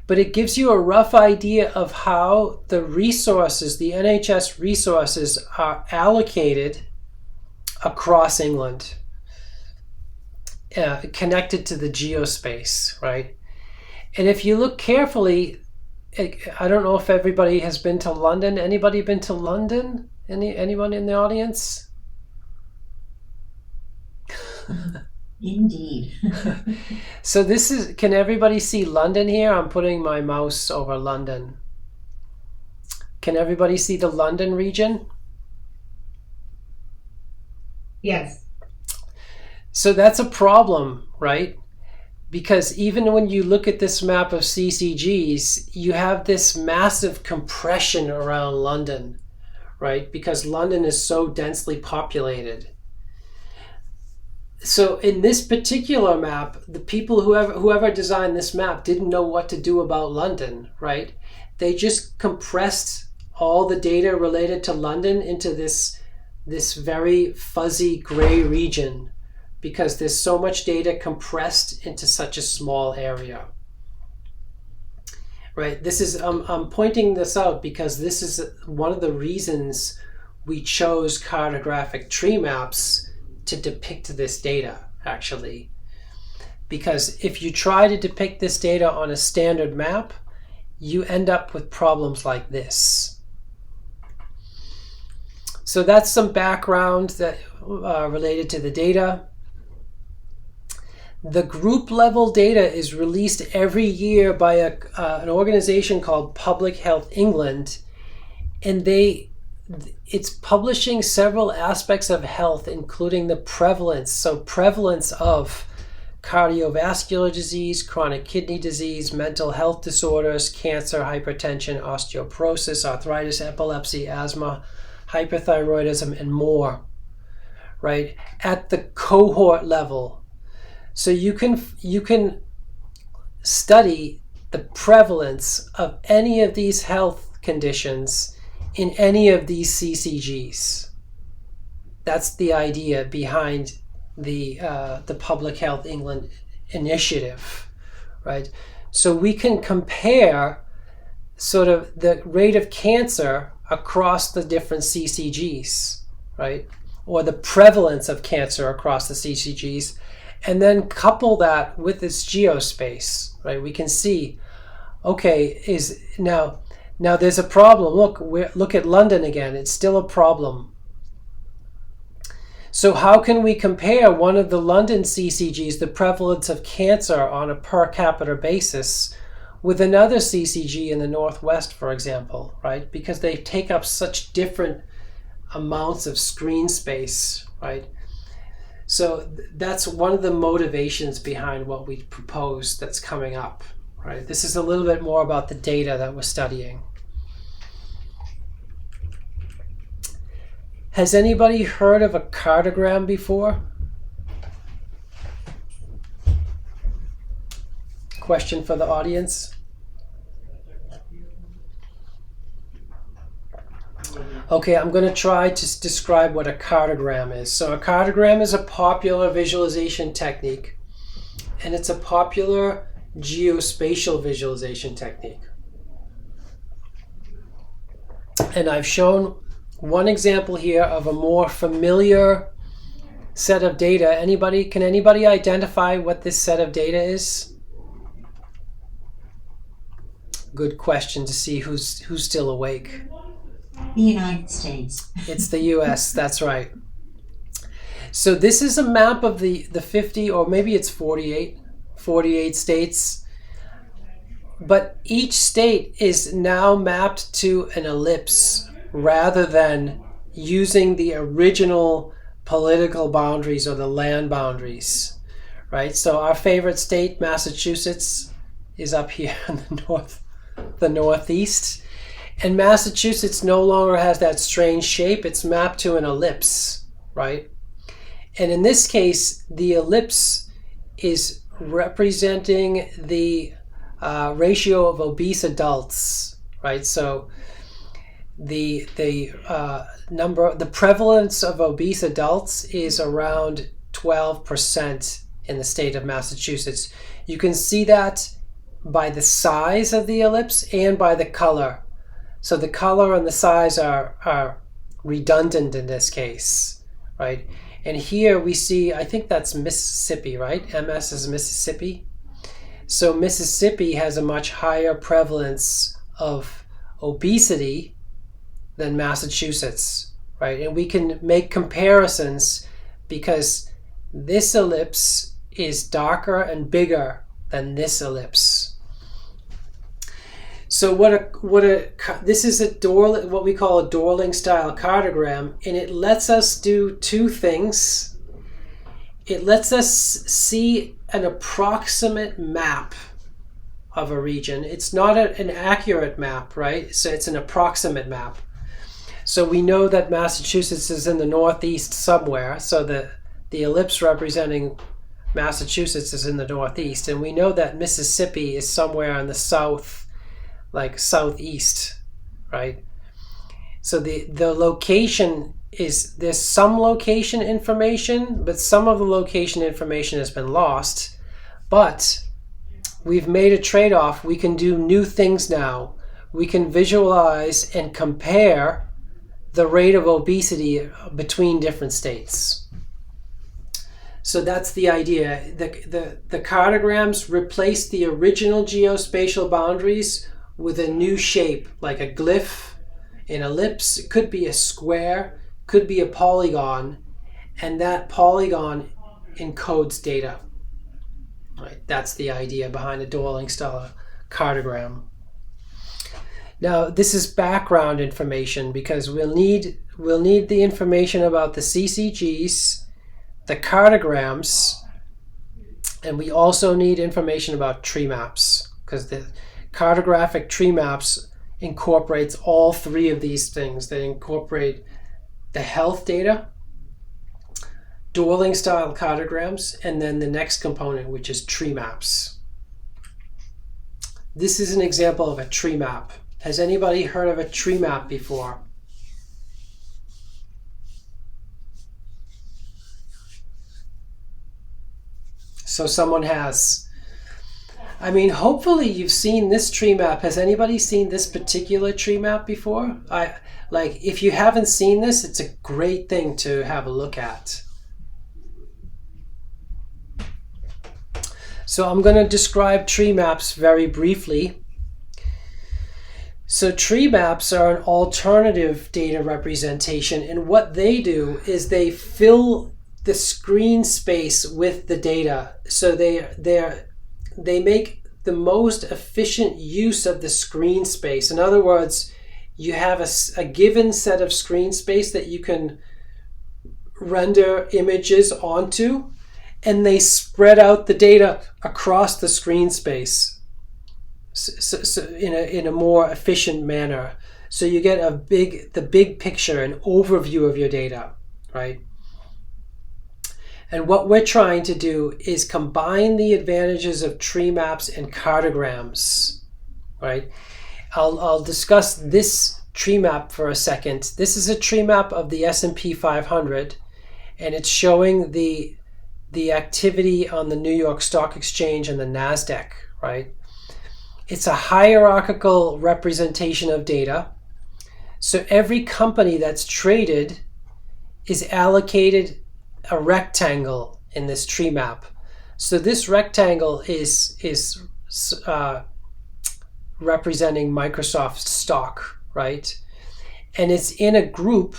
But it gives you a rough idea of how the resources, the NHS resources, are allocated across England, connected to the geospace, right? And if you look carefully, I don't know if everybody has been to London. Anybody been to London? Anyone in the audience? Indeed. So can everybody see London here? I'm putting my mouse over London. Can everybody see the London region? Yes. So that's a problem, right? Because even when you look at this map of CCGs, you have this massive compression around London, right? Because London is so densely populated. So in this particular map, the people whoever designed this map didn't know what to do about London, right? They just compressed all the data related to London into this very fuzzy gray region, because there's so much data compressed into such a small area, right? This is I'm pointing this out because this is one of the reasons we chose cartographic tree maps to depict this data, actually. Because if you try to depict this data on a standard map, you end up with problems like this. So that's some background that related to the data. The group level data is released every year by an organization called Public Health England, and it's publishing several aspects of health, including the prevalence. So prevalence of cardiovascular disease, chronic kidney disease, mental health disorders, cancer, hypertension, osteoporosis, arthritis, epilepsy, asthma, hyperthyroidism, and more, right? At the cohort level. So you can study the prevalence of any of these health conditions in any of these CCGs. That's the idea behind the Public Health England initiative, right? So we can compare sort of the rate of cancer across the different CCGs, right? Or the prevalence of cancer across the CCGs, and then couple that with this geospace, right? We can see, okay, now there's a problem. Look at London again. It's still a problem. So how can we compare one of the London CCGs, the prevalence of cancer on a per capita basis, with another CCG in the Northwest, for example, right? Because they take up such different amounts of screen space, right? So that's one of the motivations behind what we propose that's coming up, right? This is a little bit more about the data that we're studying. Has anybody heard of a cartogram before? Question for the audience. Okay, I'm going to try to describe what a cartogram is. So a cartogram is a popular visualization technique, and it's a popular geospatial visualization technique. And I've shown one example here of a more familiar set of data. Can anybody identify what this set of data is? Good question to see who's still awake. The United States. It's the US, that's right. So this is a map of the 50, or maybe it's 48 states. But each state is now mapped to an ellipse rather than using the original political boundaries or the land boundaries, right? So our favorite state, Massachusetts, is up here in the northeast. And Massachusetts no longer has that strange shape. It's mapped to an ellipse, right? And in this case, the ellipse is representing the ratio of obese adults, right? So the prevalence of obese adults is around 12% in the state of Massachusetts. You can see that by the size of the ellipse and by the color. So the color and the size are redundant in this case, right? And here we see, I think that's Mississippi, right? MS is Mississippi. So Mississippi has a much higher prevalence of obesity than Massachusetts, right? And we can make comparisons because this ellipse is darker and bigger than this ellipse. So this is what we call a Dorling style cartogram, and it lets us do two things. It lets us see an approximate map of a region. It's not an accurate map, right? So it's an approximate map. So we know that Massachusetts is in the northeast somewhere, so the ellipse representing Massachusetts is in the northeast, and we know that Mississippi is somewhere in the south, like southeast, right? So the location there's some location information, but some of the location information has been lost. But we've made a trade-off. We can do new things now. We can visualize and compare the rate of obesity between different states. So that's the idea. The cartograms replace the original geospatial boundaries with a new shape, like a glyph, an ellipse. It could be a square, could be a polygon, and that polygon encodes data. Right, that's the idea behind a dueling style cartogram. Now, this is background information because we'll need the information about the CCGs, the cartograms, and we also need information about tree maps, because the cartographic tree maps incorporates all three of these things. They incorporate the health data, dueling style cartograms, and then the next component, which is tree maps. This is an example of a tree map. Has anybody heard of a tree map before? So someone has. I mean, hopefully you've seen this tree map. Has anybody seen this particular tree map before? If you haven't seen this, it's a great thing to have a look at. So I'm going to describe tree maps very briefly. So tree maps are an alternative data representation, and what they do is they fill the screen space with the data. So they make the most efficient use of the screen space. In other words, you have a given set of screen space that you can render images onto, and they spread out the data across the screen space so in a more efficient manner. So you get the big picture, an overview of your data, right? And what we're trying to do is combine the advantages of tree maps and cartograms, right? I'll discuss this tree map for a second. This is a tree map of the S&P 500, and it's showing the activity on the New York Stock Exchange and the NASDAQ, right? It's a hierarchical representation of data. So every company that's traded is allocated a rectangle in this tree map. So this rectangle is representing Microsoft stock, right? And it's in a group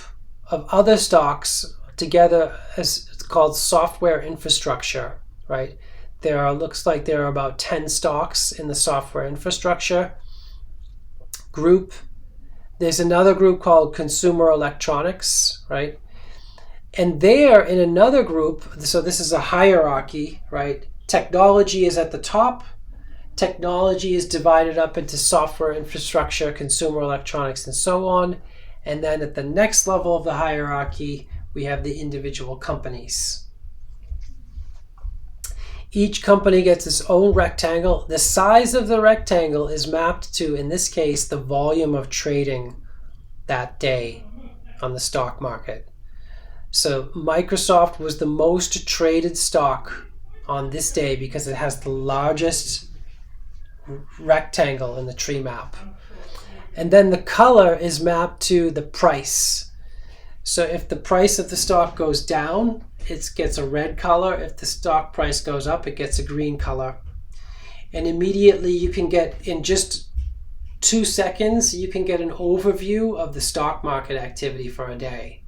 of other stocks together, as it's called software infrastructure, right? Looks like there are about 10 stocks in the software infrastructure group. There's another group called consumer electronics, right? And there in another group, so this is a hierarchy, right? Technology is at the top. Technology is divided up into software infrastructure, consumer electronics, and so on. And then at the next level of the hierarchy, we have the individual companies. Each company gets its own rectangle. The size of the rectangle is mapped to, in this case, the volume of trading that day on the stock market. So Microsoft was the most traded stock on this day because it has the largest rectangle in the tree map. And then the color is mapped to the price. So if the price of the stock goes down, it gets a red color. If the stock price goes up, it gets a green color. And immediately you can get, in just 2 seconds, you can get an overview of the stock market activity for a day,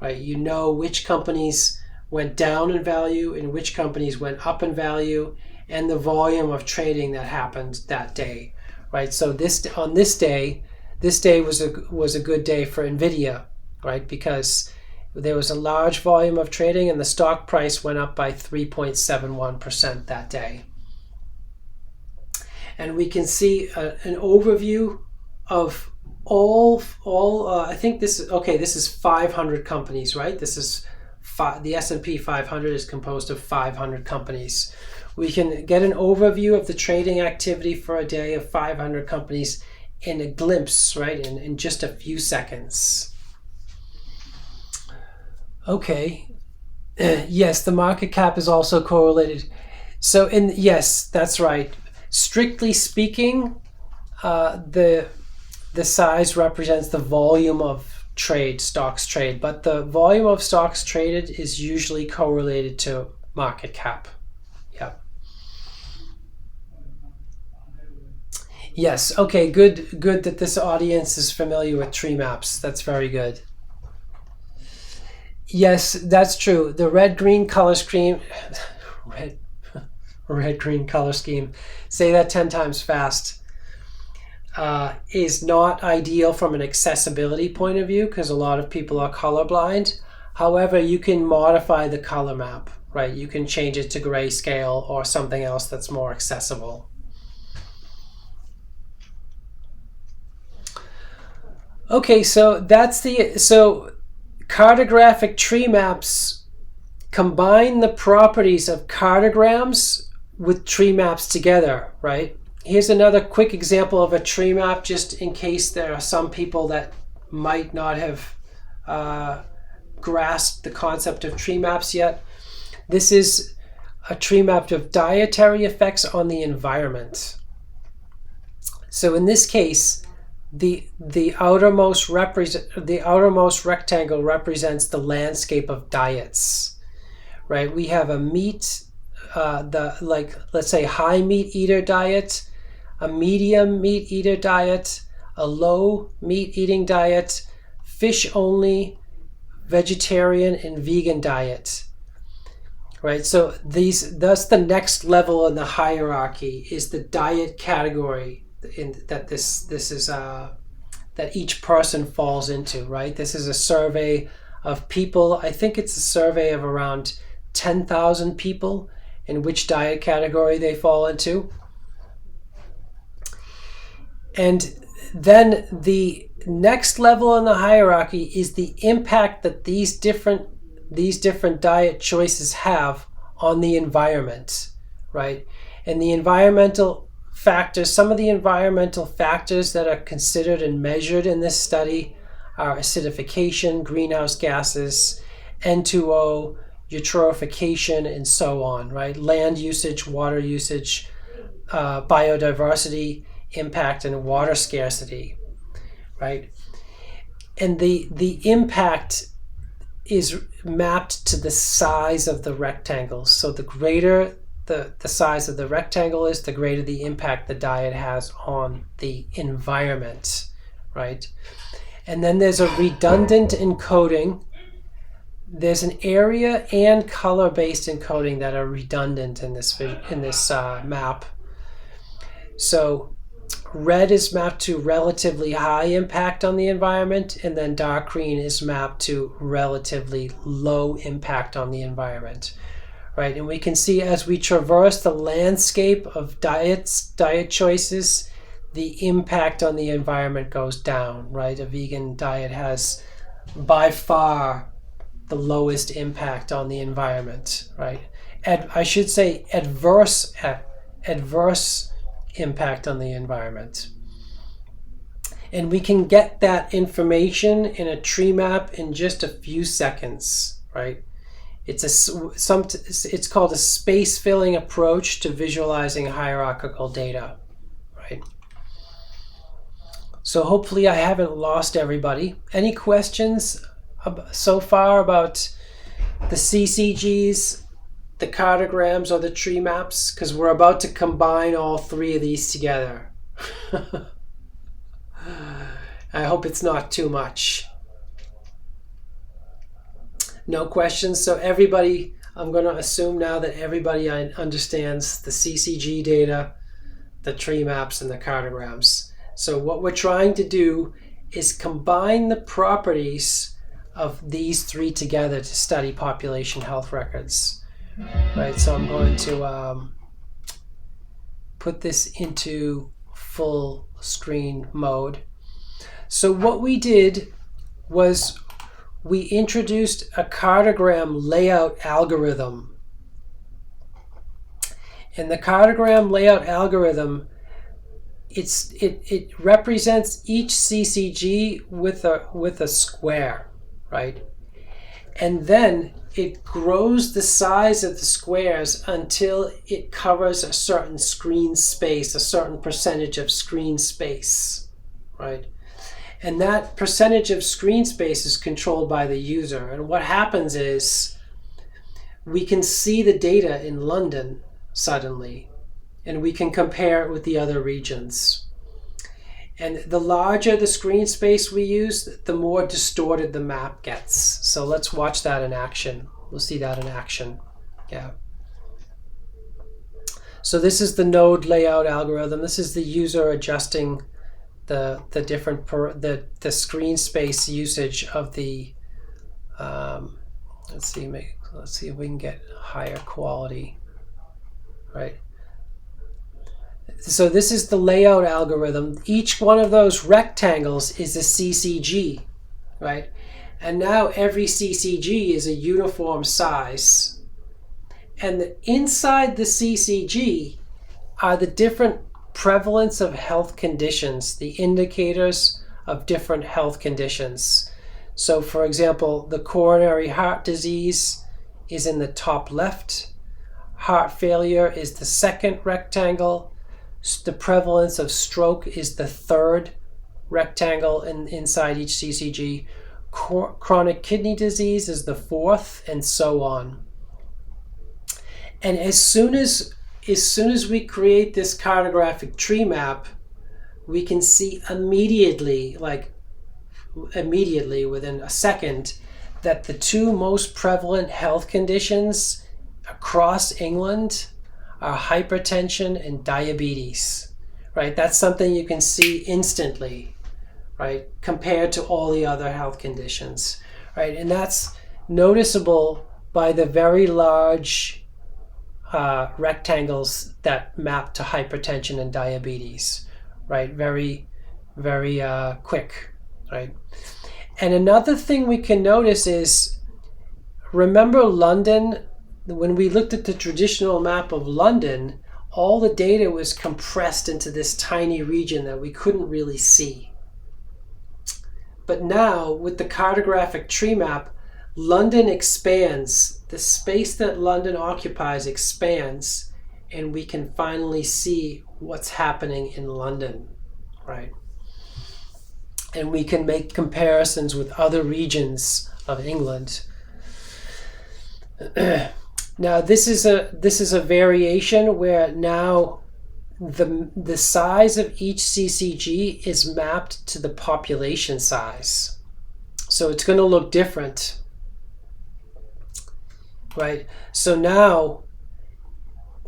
right? You know which companies went down in value and which companies went up in value, and the volume of trading that happened that day, right? So this day was a good day for Nvidia, right? Because there was a large volume of trading and the stock price went up by 3.71% that day. And we can see an overview of all I think this is 500 companies, right? This is the S&P 500 is composed of 500 companies. We can get an overview of the trading activity for a day of 500 companies in a glimpse, right? In just a few seconds. Okay. Yes, the market cap is also correlated. So yes, that's right. Strictly speaking, the size represents the volume of stocks trade, but the volume of stocks traded is usually correlated to market cap. Yeah. Yes. Okay. Good that this audience is familiar with tree maps. That's very good. Yes, that's true. The red-green color scheme, red-green color scheme, say that 10 times fast, is not ideal from an accessibility point of view because a lot of people are colorblind. However, you can modify the color map, right? You can change it to grayscale or something else that's more accessible. Okay, so cartographic tree maps combine the properties of cartograms with tree maps together, right? Here's another quick example of a tree map, just in case there are some people that might not have grasped the concept of tree maps yet. This is a tree map of dietary effects on the environment. So in this case, the outermost rectangle represents the landscape of diets, right? We have a meat, let's say high meat eater diet, a medium meat eater diet, a low meat eating diet, fish only, vegetarian and vegan diet, right? So that's the next level in the hierarchy is the diet category that each person falls into, right? This is a survey of people. I think it's a survey of around 10,000 people in which diet category they fall into. And then the next level in the hierarchy is the impact that these different diet choices have on the environment, right? And the environmental factors, some of the environmental factors that are considered and measured in this study are acidification, greenhouse gases, N2O, eutrophication, and so on, right? Land usage, water usage, biodiversity impact, and water scarcity, right? And the impact is mapped to the size of the rectangle. So the greater the size of the rectangle is, the greater the impact the diet has on the environment, right? And then there's a redundant encoding. There's an area and color-based encoding that are redundant in this map. So red is mapped to relatively high impact on the environment, and then dark green is mapped to relatively low impact on the environment, right? And we can see as we traverse the landscape of diet choices, the impact on the environment goes down, right? A vegan diet has by far the lowest impact on the environment, right? I should say adverse impact on the environment. And we can get that information in a tree map in just a few seconds, right? It's called a space-filling approach to visualizing hierarchical data, right? So hopefully I haven't lost everybody. Any questions so far about the CCGs, the cartograms, or the tree maps? Because we're about to combine all three of these together. I hope it's not too much. No questions. So everybody, I'm going to assume now that everybody understands the CCG data, the tree maps, and the cartograms. So what we're trying to do is combine the properties of these three together to study population health records. Right, so I'm going to put this into full screen mode. So what we did was we introduced a cartogram layout algorithm. And the cartogram layout algorithm, it represents each CCG with a square, right? And then it grows the size of the squares until it covers a certain screen space, a certain percentage of screen space, right? And that percentage of screen space is controlled by the user. And what happens is we can see the data in London suddenly, and we can compare it with the other regions. And the larger the screen space we use, the more distorted the map gets. So let's watch that in action. We'll see that in action. Yeah. So this is the node layout algorithm. This is the user adjusting the different the screen space usage of the. Let's see if we can get higher quality. Right. So this is the layout algorithm. Each one of those rectangles is a CCG, right? And now every CCG is a uniform size. And inside the CCG are the different prevalence of health conditions, the indicators of different health conditions. So for example, the coronary heart disease is in the top left. Heart failure is the second rectangle. The prevalence of stroke is the third rectangle inside each CCG. Chronic kidney disease is the fourth, and so on. And as soon as we create this cartographic tree map, we can see immediately within a second, that the two most prevalent health conditions across England are hypertension and diabetes, right? That's something you can see instantly, right? Compared to all the other health conditions, right? And that's noticeable by the very large rectangles that map to hypertension and diabetes, right? Very, very quick, right? And another thing we can notice is, remember London? When we looked at the traditional map of London, all the data was compressed into this tiny region that we couldn't really see. But now, with the cartographic tree map, London expands. The space that London occupies expands, and we can finally see what's happening in London, right? And we can make comparisons with other regions of England. Now this is a variation where now the size of each CCG is mapped to the population size. So it's going to look different, right? So now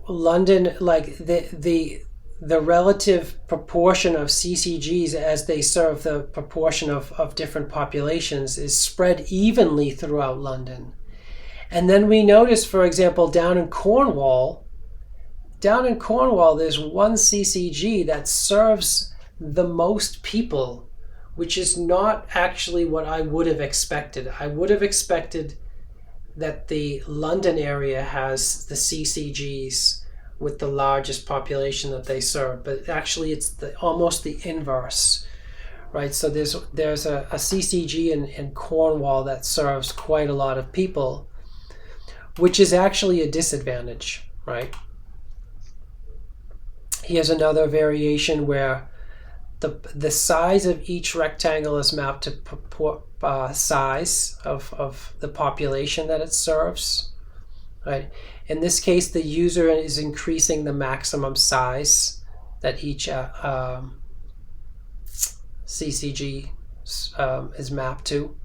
London, like the relative proportion of CCGs as they serve the proportion of different populations is spread evenly throughout London. And then we notice, for example, down in Cornwall, there's one CCG that serves the most people, which is not actually what I would have expected. I would have expected that the London area has the CCGs with the largest population that they serve, but actually it's almost the inverse, right? So there's a CCG in Cornwall that serves quite a lot of people, which is actually a disadvantage, right? Here's another variation where the size of each rectangle is mapped to size of the population that it serves, right? In this case, the user is increasing the maximum size that each CCG is mapped to.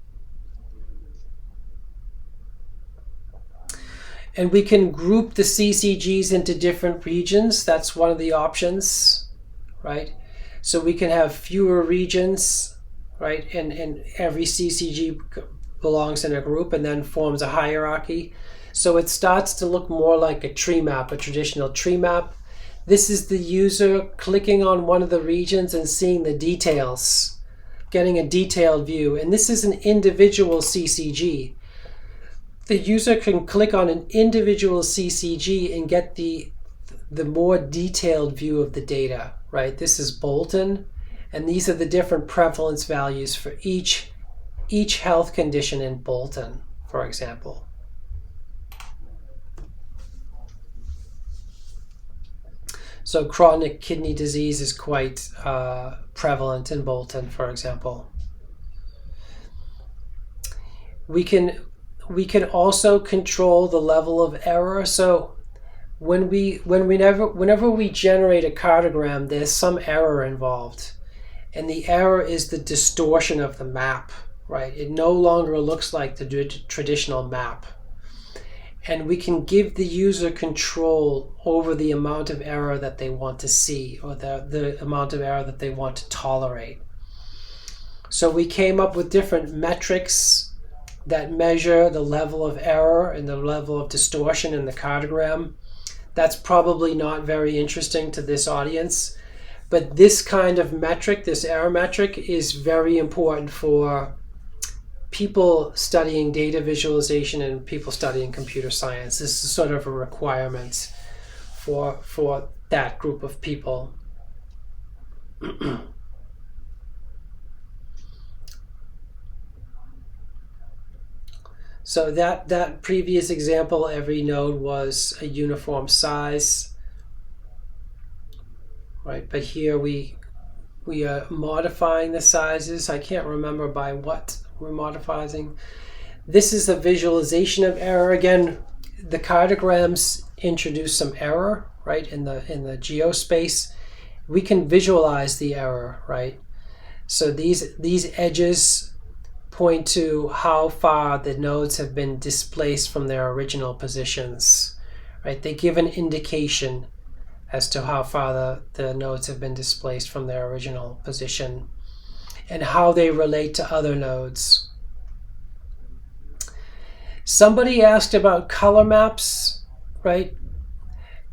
And we can group the CCGs into different regions. That's one of the options, right? So we can have fewer regions, right? And every CCG belongs in a group and then forms a hierarchy. So it starts to look more like a tree map, a traditional tree map. This is the user clicking on one of the regions and seeing the details, getting a detailed view. And this is an individual CCG. The user can click on an individual CCG and get the more detailed view of the data, right? This is Bolton, and these are the different prevalence values for each health condition in Bolton, for example. So chronic kidney disease is quite prevalent in Bolton, for example. We can also control the level of error. So whenever we generate a cartogram, there's some error involved, and the error is the distortion of the map, right? It no longer looks like the traditional map. And we can give the user control over the amount of error that they want to see, or the amount of error that they want to tolerate. So we came up with different metrics that measure the level of error and the level of distortion in the cartogram. That's probably not very interesting to this audience, but this kind of metric, this error metric, is very important for people studying data visualization and people studying computer science. This is sort of a requirement for that group of people. So that previous example, every node was a uniform size, right? But here we are modifying the sizes. I can't remember by what we're modifying. This is a visualization of error. Again, the cartograms introduce some error, right, in the geospace. We can visualize the error, right? So these edges point to how far the nodes have been displaced from their original positions, right? They give an indication as to how far the nodes have been displaced from their original position and how they relate to other nodes. Somebody asked about color maps, right?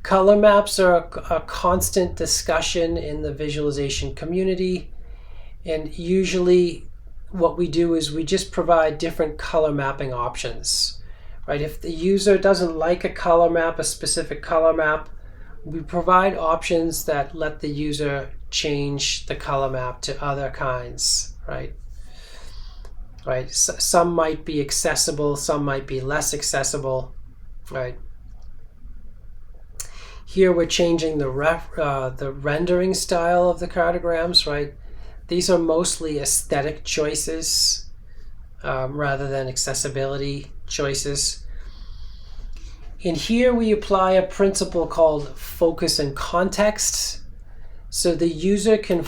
Color maps are a constant discussion in the visualization community, and usually what we do is we just provide different color mapping options, right? If the user doesn't like a color map, a specific color map, we provide options that let the user change the color map to other kinds, right? Right. Some might be accessible, some might be less accessible, right? Here we're changing the rendering style of the cartograms, right? These are mostly aesthetic choices rather than accessibility choices. And here we apply a principle called focus and context. So the user can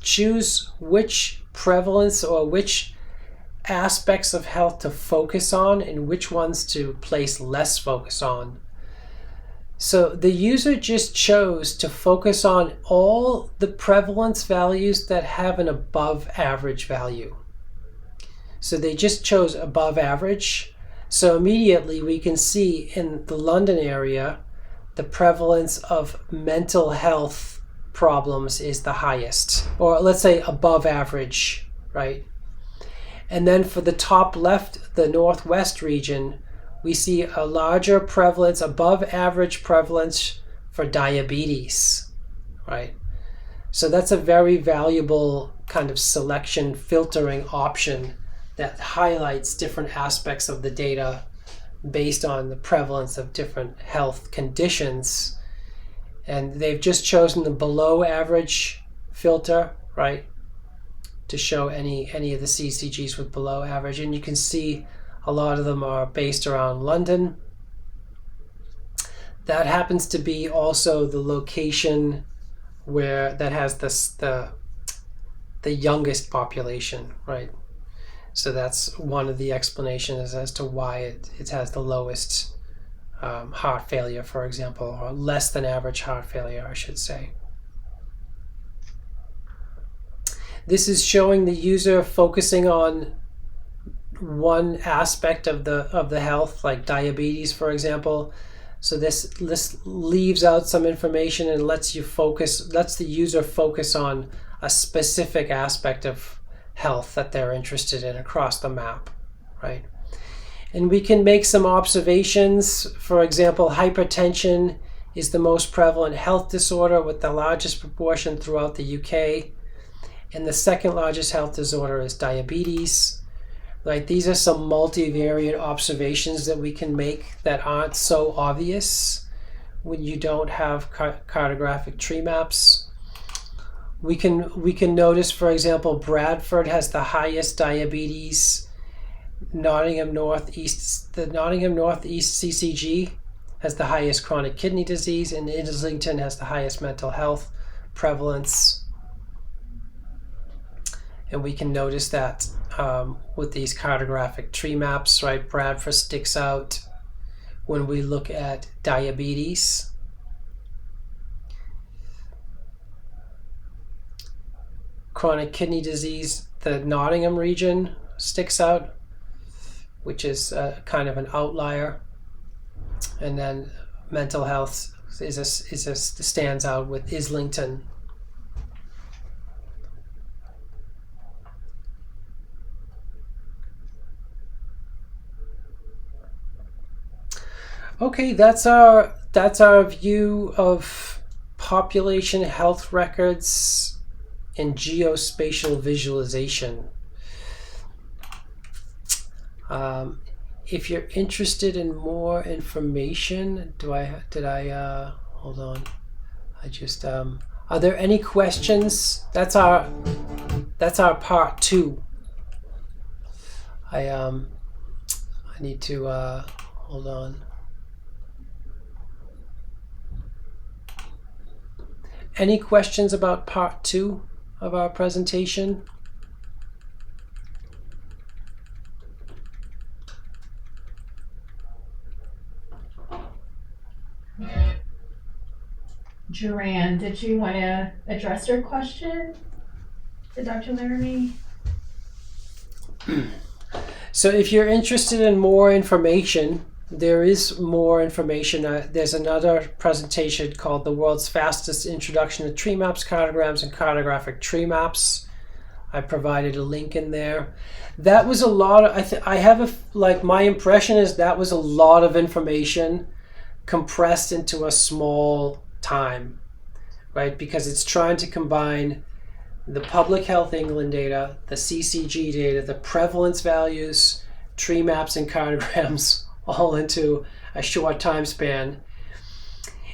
choose which prevalence or which aspects of health to focus on and which ones to place less focus on. So the user just chose to focus on all the prevalence values that have an above average value. So they just chose above average. So immediately we can see in the London area, the prevalence of mental health problems is the highest, or let's say above average, right? And then for the top left, the Northwest region, we see a larger prevalence, above average prevalence for diabetes, right? So that's a very valuable kind of selection filtering option that highlights different aspects of the data based on the prevalence of different health conditions. And they've just chosen the below average filter, right, to show any of the CCGs with below average. And you can see a lot of them are based around London. That happens to be also the location that has the youngest population, right? So that's one of the explanations as to why it has the lowest heart failure, for example, or less than average heart failure, I should say. This is showing the user focusing on one aspect of the health, like diabetes, for example. So this leaves out some information and lets the user focus on a specific aspect of health that they're interested in across the map, right? And we can make some observations. For example, hypertension is the most prevalent health disorder with the largest proportion throughout the UK. And the second largest health disorder is diabetes, Like, these are some multivariate observations that we can make that aren't so obvious when you don't have cartographic tree maps. We can notice, for example, Bradford has the highest diabetes. The Nottingham Northeast CCG has the highest chronic kidney disease, and Islington has the highest mental health prevalence. And we can notice that with these cartographic tree maps, right? Bradford sticks out when we look at diabetes. Chronic kidney disease, the Nottingham region sticks out, which is kind of an outlier. And then mental health stands out with Islington. Okay, that's our view of population health records and geospatial visualization. If you're interested in more information, hold on. Are there any questions? That's our part 2. I need to hold on. Any questions about part 2 of our presentation? Joanne, did you want to address your question to Dr. Laramee? So if you're interested in more information, there is more information. There's another presentation called The World's Fastest Introduction to Tree Maps, Cartograms, and Cartographic Tree Maps. I provided a link in there. That was a lot of, my impression is that was a lot of information compressed into a small time, right? Because it's trying to combine the Public Health England data, the CCG data, the prevalence values, tree maps, and cartograms all into a short time span.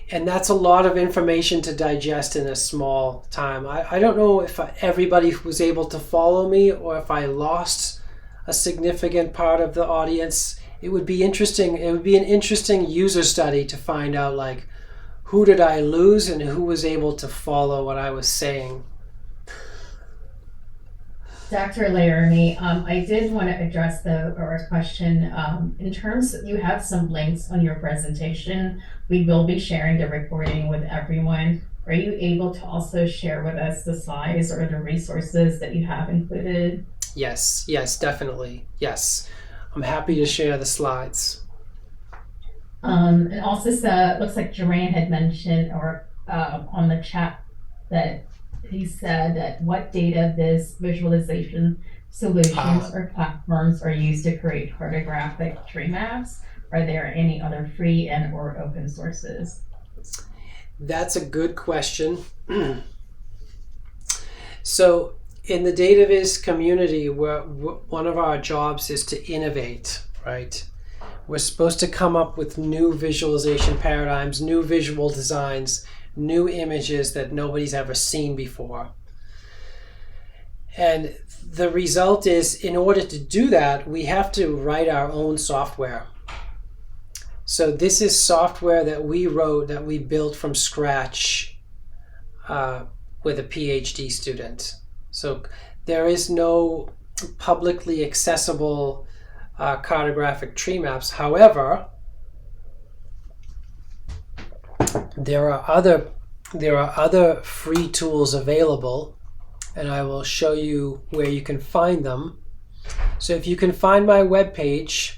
And that's a lot of information to digest in a small time. I don't know if everybody was able to follow me or if I lost a significant part of the audience. It would be interesting. It would be an interesting user study to find out, like, who did I lose and who was able to follow what I was saying. Dr. Laramee, I did want to address a question. In terms, you have some links on your presentation. We will be sharing the recording with everyone. Are you able to also share with us the slides or the resources that you have included? Yes, definitely. Yes, I'm happy to share the slides. And also, it looks like Joanne had mentioned on the chat that he said that what data this visualization solutions or platforms are used to create cartographic tree maps. Are there any other free and or open sources? That's a good question. So in the DataViz community, one of our jobs is to innovate, right? We're supposed to come up with new visualization paradigms, new visual designs, new images that nobody's ever seen before. And the result is, in order to do that, we have to write our own software. So this is software that we wrote, that we built from scratch with a PhD student. So there is no publicly accessible cartographic tree maps. However, there are other free tools available, and I will show you where you can find them. So if you can find my webpage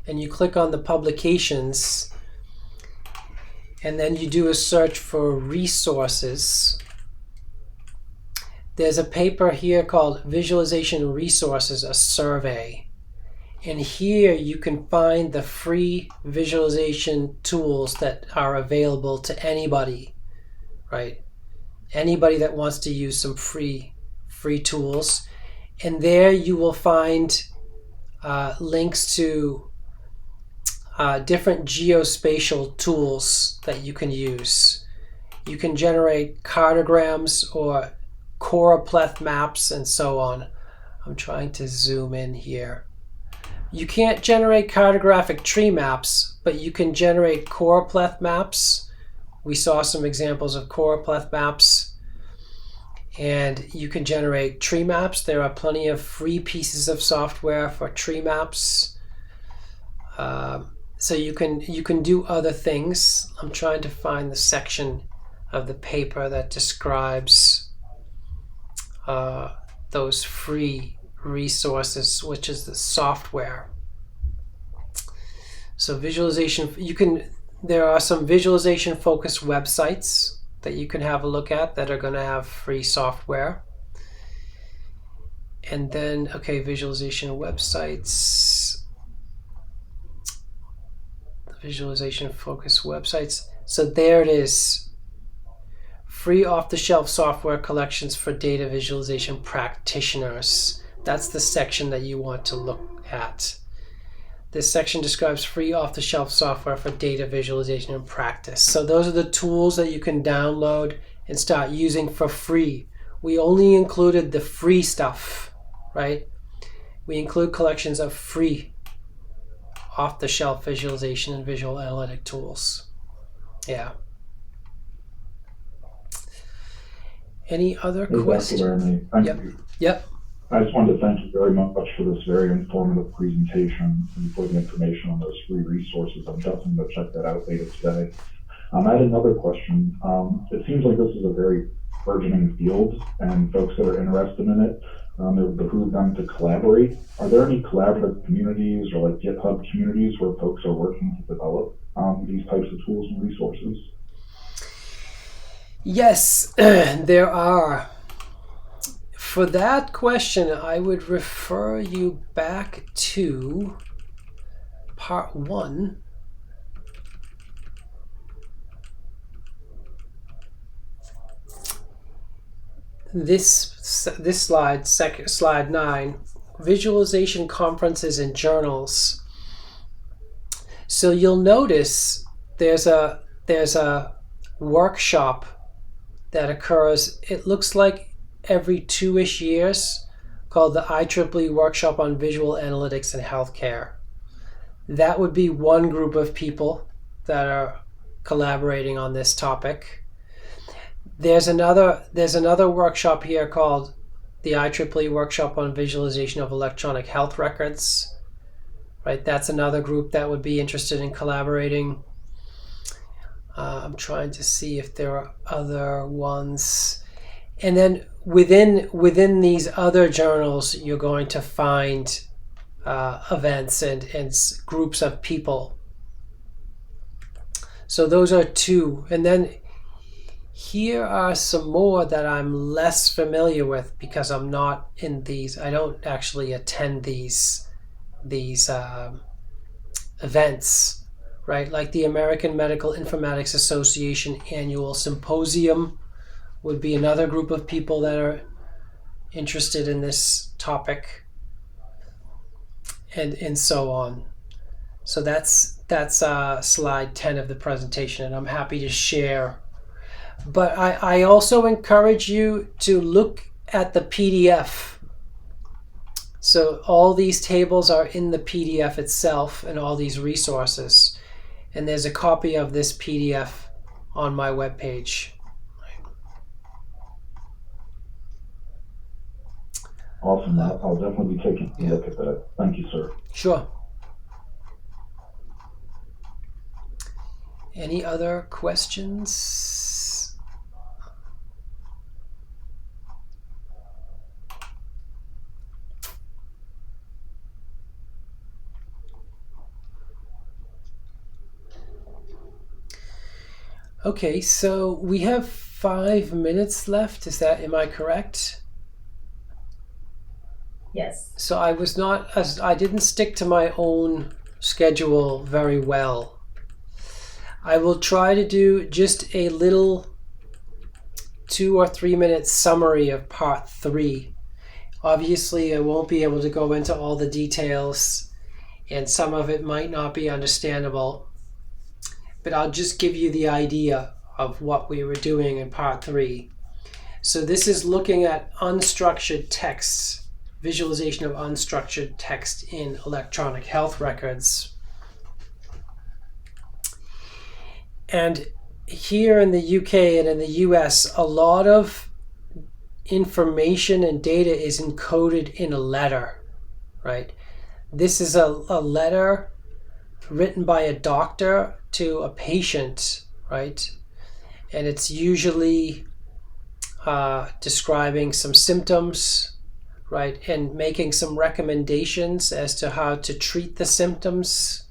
and you click on the publications and then you do a search for resources, there's a paper here called Visualization Resources, a Survey. And here you can find the free visualization tools that are available to anybody, right? Anybody that wants to use some free tools. And there you will find links to different geospatial tools that you can use. You can generate cartograms or choropleth maps and so on. I'm trying to zoom in here. You can't generate cartographic tree maps, but you can generate choropleth maps. We saw some examples of choropleth maps. And you can generate tree maps. There are plenty of free pieces of software for tree maps. So you can do other things. I'm trying to find the section of the paper that describes those free resources, which is the software. So visualization, there are some visualization focused websites that you can have a look at that are going to have free software. And then, okay, visualization websites, visualization focused websites. So there it is. Free off-the-shelf software collections for data visualization practitioners. That's the section that you want to look at. This section describes free off-the-shelf software for data visualization and practice. So those are the tools that you can download and start using for free. We only included the free stuff, right? We include collections of free off-the-shelf visualization and visual analytic tools. Yeah. Any other questions? Dr. Laramee, thank you. Yep. I just wanted to thank you very much for this very informative presentation and for the information on those free resources. I'm definitely going to check that out later today. I had another question. It seems like this is a very burgeoning field, and folks that are interested in it, it would behoove them to collaborate. Are there any collaborative communities or like GitHub communities where folks are working to develop these types of tools and resources? Yes, there are. For that question, I would refer you back to part 1. This slide, slide 9, visualization conferences and journals. So you'll notice there's a workshop that occurs, it looks like every 2-ish years, called the IEEE Workshop on Visual Analytics in Healthcare. That would be one group of people that are collaborating on this topic. There's another workshop here called the IEEE Workshop on Visualization of Electronic Health Records. Right, that's another group that would be interested in collaborating. I'm trying to see if there are other ones. And then within these other journals, you're going to find events and groups of people. So those are 2. And then here are some more that I'm less familiar with because I'm not in these. I don't actually attend these events. Right, like the American Medical Informatics Association Annual Symposium would be another group of people that are interested in this topic, and so on. So that's slide 10 of the presentation, and I'm happy to share. But I also encourage you to look at the PDF. So all these tables are in the PDF itself and all these resources. And there's a copy of this PDF on my webpage. Awesome. I'll definitely be taking a look at that. Thank you, sir. Sure. Any other questions? Okay, so we have 5 minutes left. Am I correct? Yes. So I didn't stick to my own schedule very well. I will try to do just a little 2 or 3 minute summary of part 3 Obviously, I won't be able to go into all the details, and some of it might not be understandable, but I'll just give you the idea of what we were doing in part 3. So this is looking at unstructured texts, visualization of unstructured text in electronic health records. And here in the UK and in the US, a lot of information and data is encoded in a letter, right? This is a letter written by a doctor to a patient, right? And it's usually describing some symptoms, right? And making some recommendations as to how to treat the symptoms,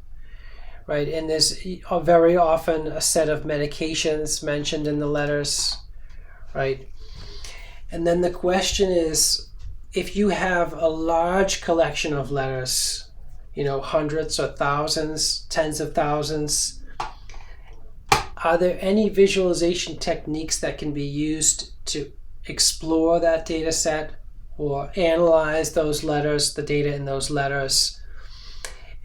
right? And there's very often a set of medications mentioned in the letters, right? And then the question is, if you have a large collection of letters, hundreds or thousands, tens of thousands, are there any visualization techniques that can be used to explore that data set or analyze those letters, the data in those letters?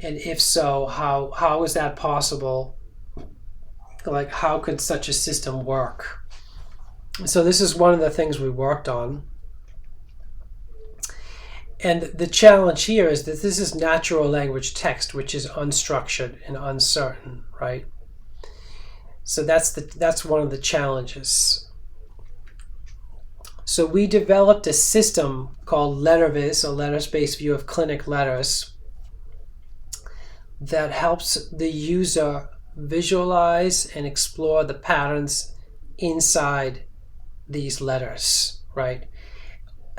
And if so, how is that possible? Like, how could such a system work? So this is one of the things we worked on. And the challenge here is that this is natural language text, which is unstructured and uncertain, right? So that's one of the challenges. So we developed a system called LetterVis, a letters-based view of clinic letters, that helps the user visualize and explore the patterns inside these letters, right?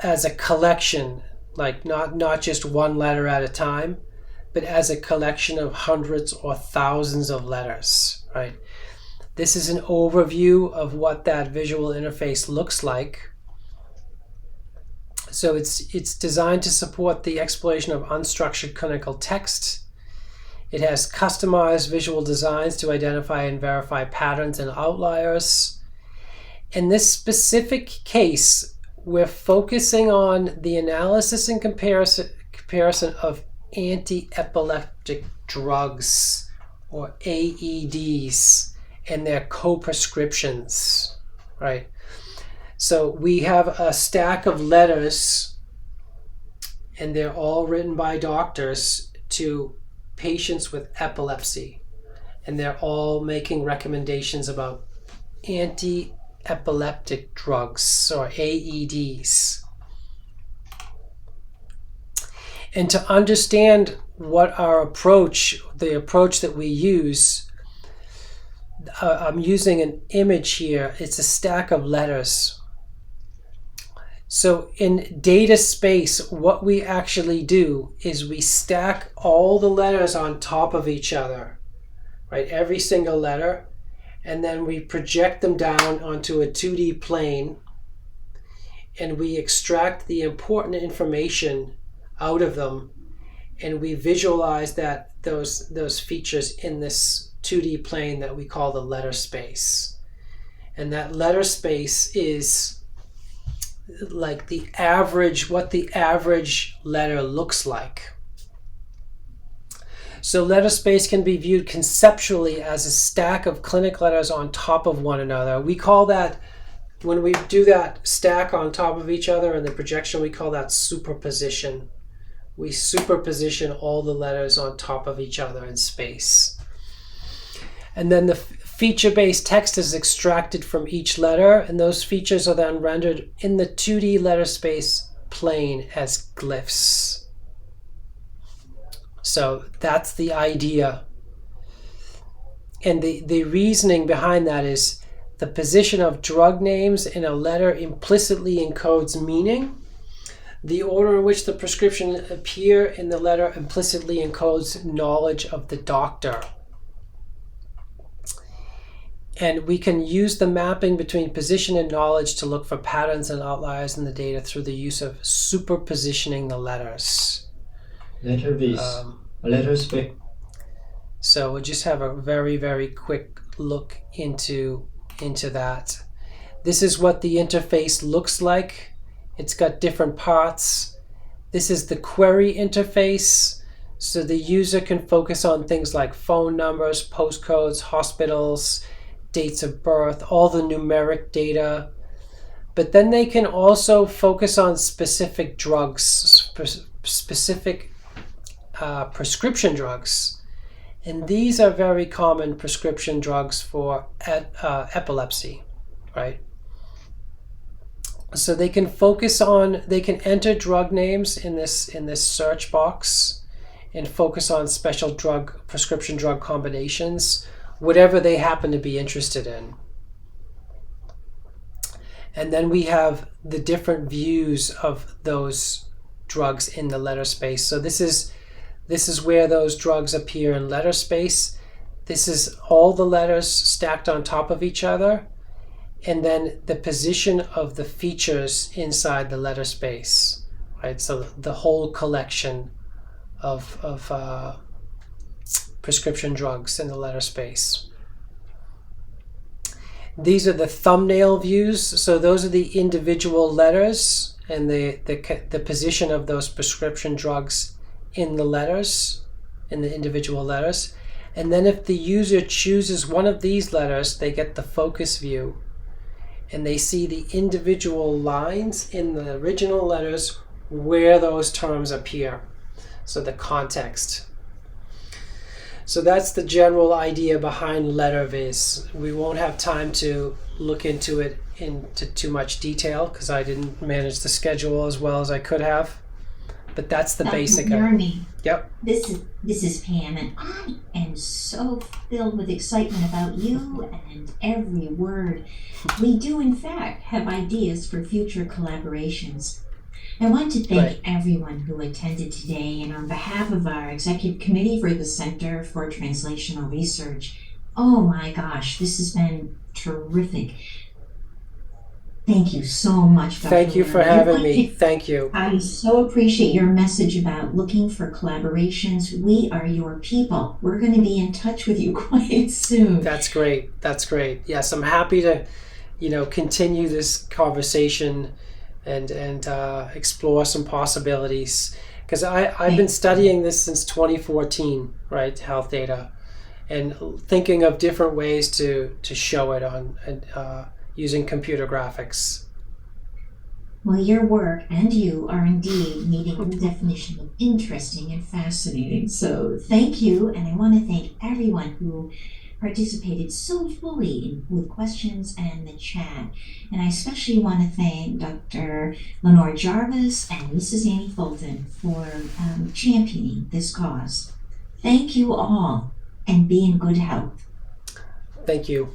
As a collection, like not just one letter at a time, but as a collection of hundreds or thousands of letters, right? This is an overview of what that visual interface looks like. So it's designed to support the exploration of unstructured clinical text. It has customized visual designs to identify and verify patterns and outliers. In this specific case, we're focusing on the analysis and comparison of anti-epileptic drugs, or AEDs, and their co-prescriptions, right? So we have a stack of letters, and they're all written by doctors to patients with epilepsy, and they're all making recommendations about anti-epileptic drugs, or AEDs. And to understand what our approach, the approach that we use, I'm using an image here. It's a stack of letters. So in data space, what we actually do is we stack all the letters on top of each other, right? Every single letter. And then we project them down onto a 2D plane, and we extract the important information out of them, and we visualize those features in this 2D plane that we call the letter space. And that letter space is like what the average letter looks like. So letter space can be viewed conceptually as a stack of clinic letters on top of one another. We call that, when we do that stack on top of each other in the projection, we call that superposition. We superposition all the letters on top of each other in space. And then the feature-based text is extracted from each letter, and those features are then rendered in the 2D letter space plane as glyphs. So that's the idea. And the reasoning behind that is the position of drug names in a letter implicitly encodes meaning. The order in which the prescription appear in the letter implicitly encodes knowledge of the doctor. And we can use the mapping between position and knowledge to look for patterns and outliers in the data through the use of superpositioning the letters. LetterVis. So we'll just have a very, very quick look into that. This is what the interface looks like. It's got different parts. This is the query interface, so the user can focus on things like phone numbers, postcodes, hospitals, dates of birth, all the numeric data. But then they can also focus on specific drugs, specific prescription drugs. And these are very common prescription drugs for epilepsy, right? So they can they can enter drug names in this search box and focus on special prescription drug combinations, whatever they happen to be interested in. And then we have the different views of those drugs in the letter space. So this is where those drugs appear in letter space. This is all the letters stacked on top of each other, and then the position of the features inside the letter space, right? So the whole collection of prescription drugs in the letter space. These are the thumbnail views. So those are the individual letters and the position of those prescription drugs in the letters, in the individual letters. And then if the user chooses one of these letters, they get the focus view. And they see the individual lines in the original letters where those terms appear. So the context. So that's the general idea behind LetterViz. We won't have time to look into it into too much detail because I didn't manage the schedule as well as I could have. But that's the basic. Jeremy, yep. This is Pam, and I am so filled with excitement about you and every word. We do, in fact, have ideas for future collaborations. I want to thank everyone who attended today, and on behalf of our executive committee for the Center for Translational Research, oh my gosh, this has been terrific. Thank you so much, Dr. Thank you for having me. Thank you. I so appreciate your message about looking for collaborations. We are your people. We're going to be in touch with you quite soon. That's great. That's great. Yes, I'm happy to, continue this conversation and explore some possibilities. Because I've been studying this since 2014, right, health data, and thinking of different ways to show it on using computer graphics. Well, your work and you are indeed meeting the definition of interesting and fascinating. So thank you, and I want to thank everyone who participated so fully with questions and the chat. And I especially want to thank Dr. Lenore Jarvis and Mrs. Annie Fulton for championing this cause. Thank you all, and be in good health. Thank you.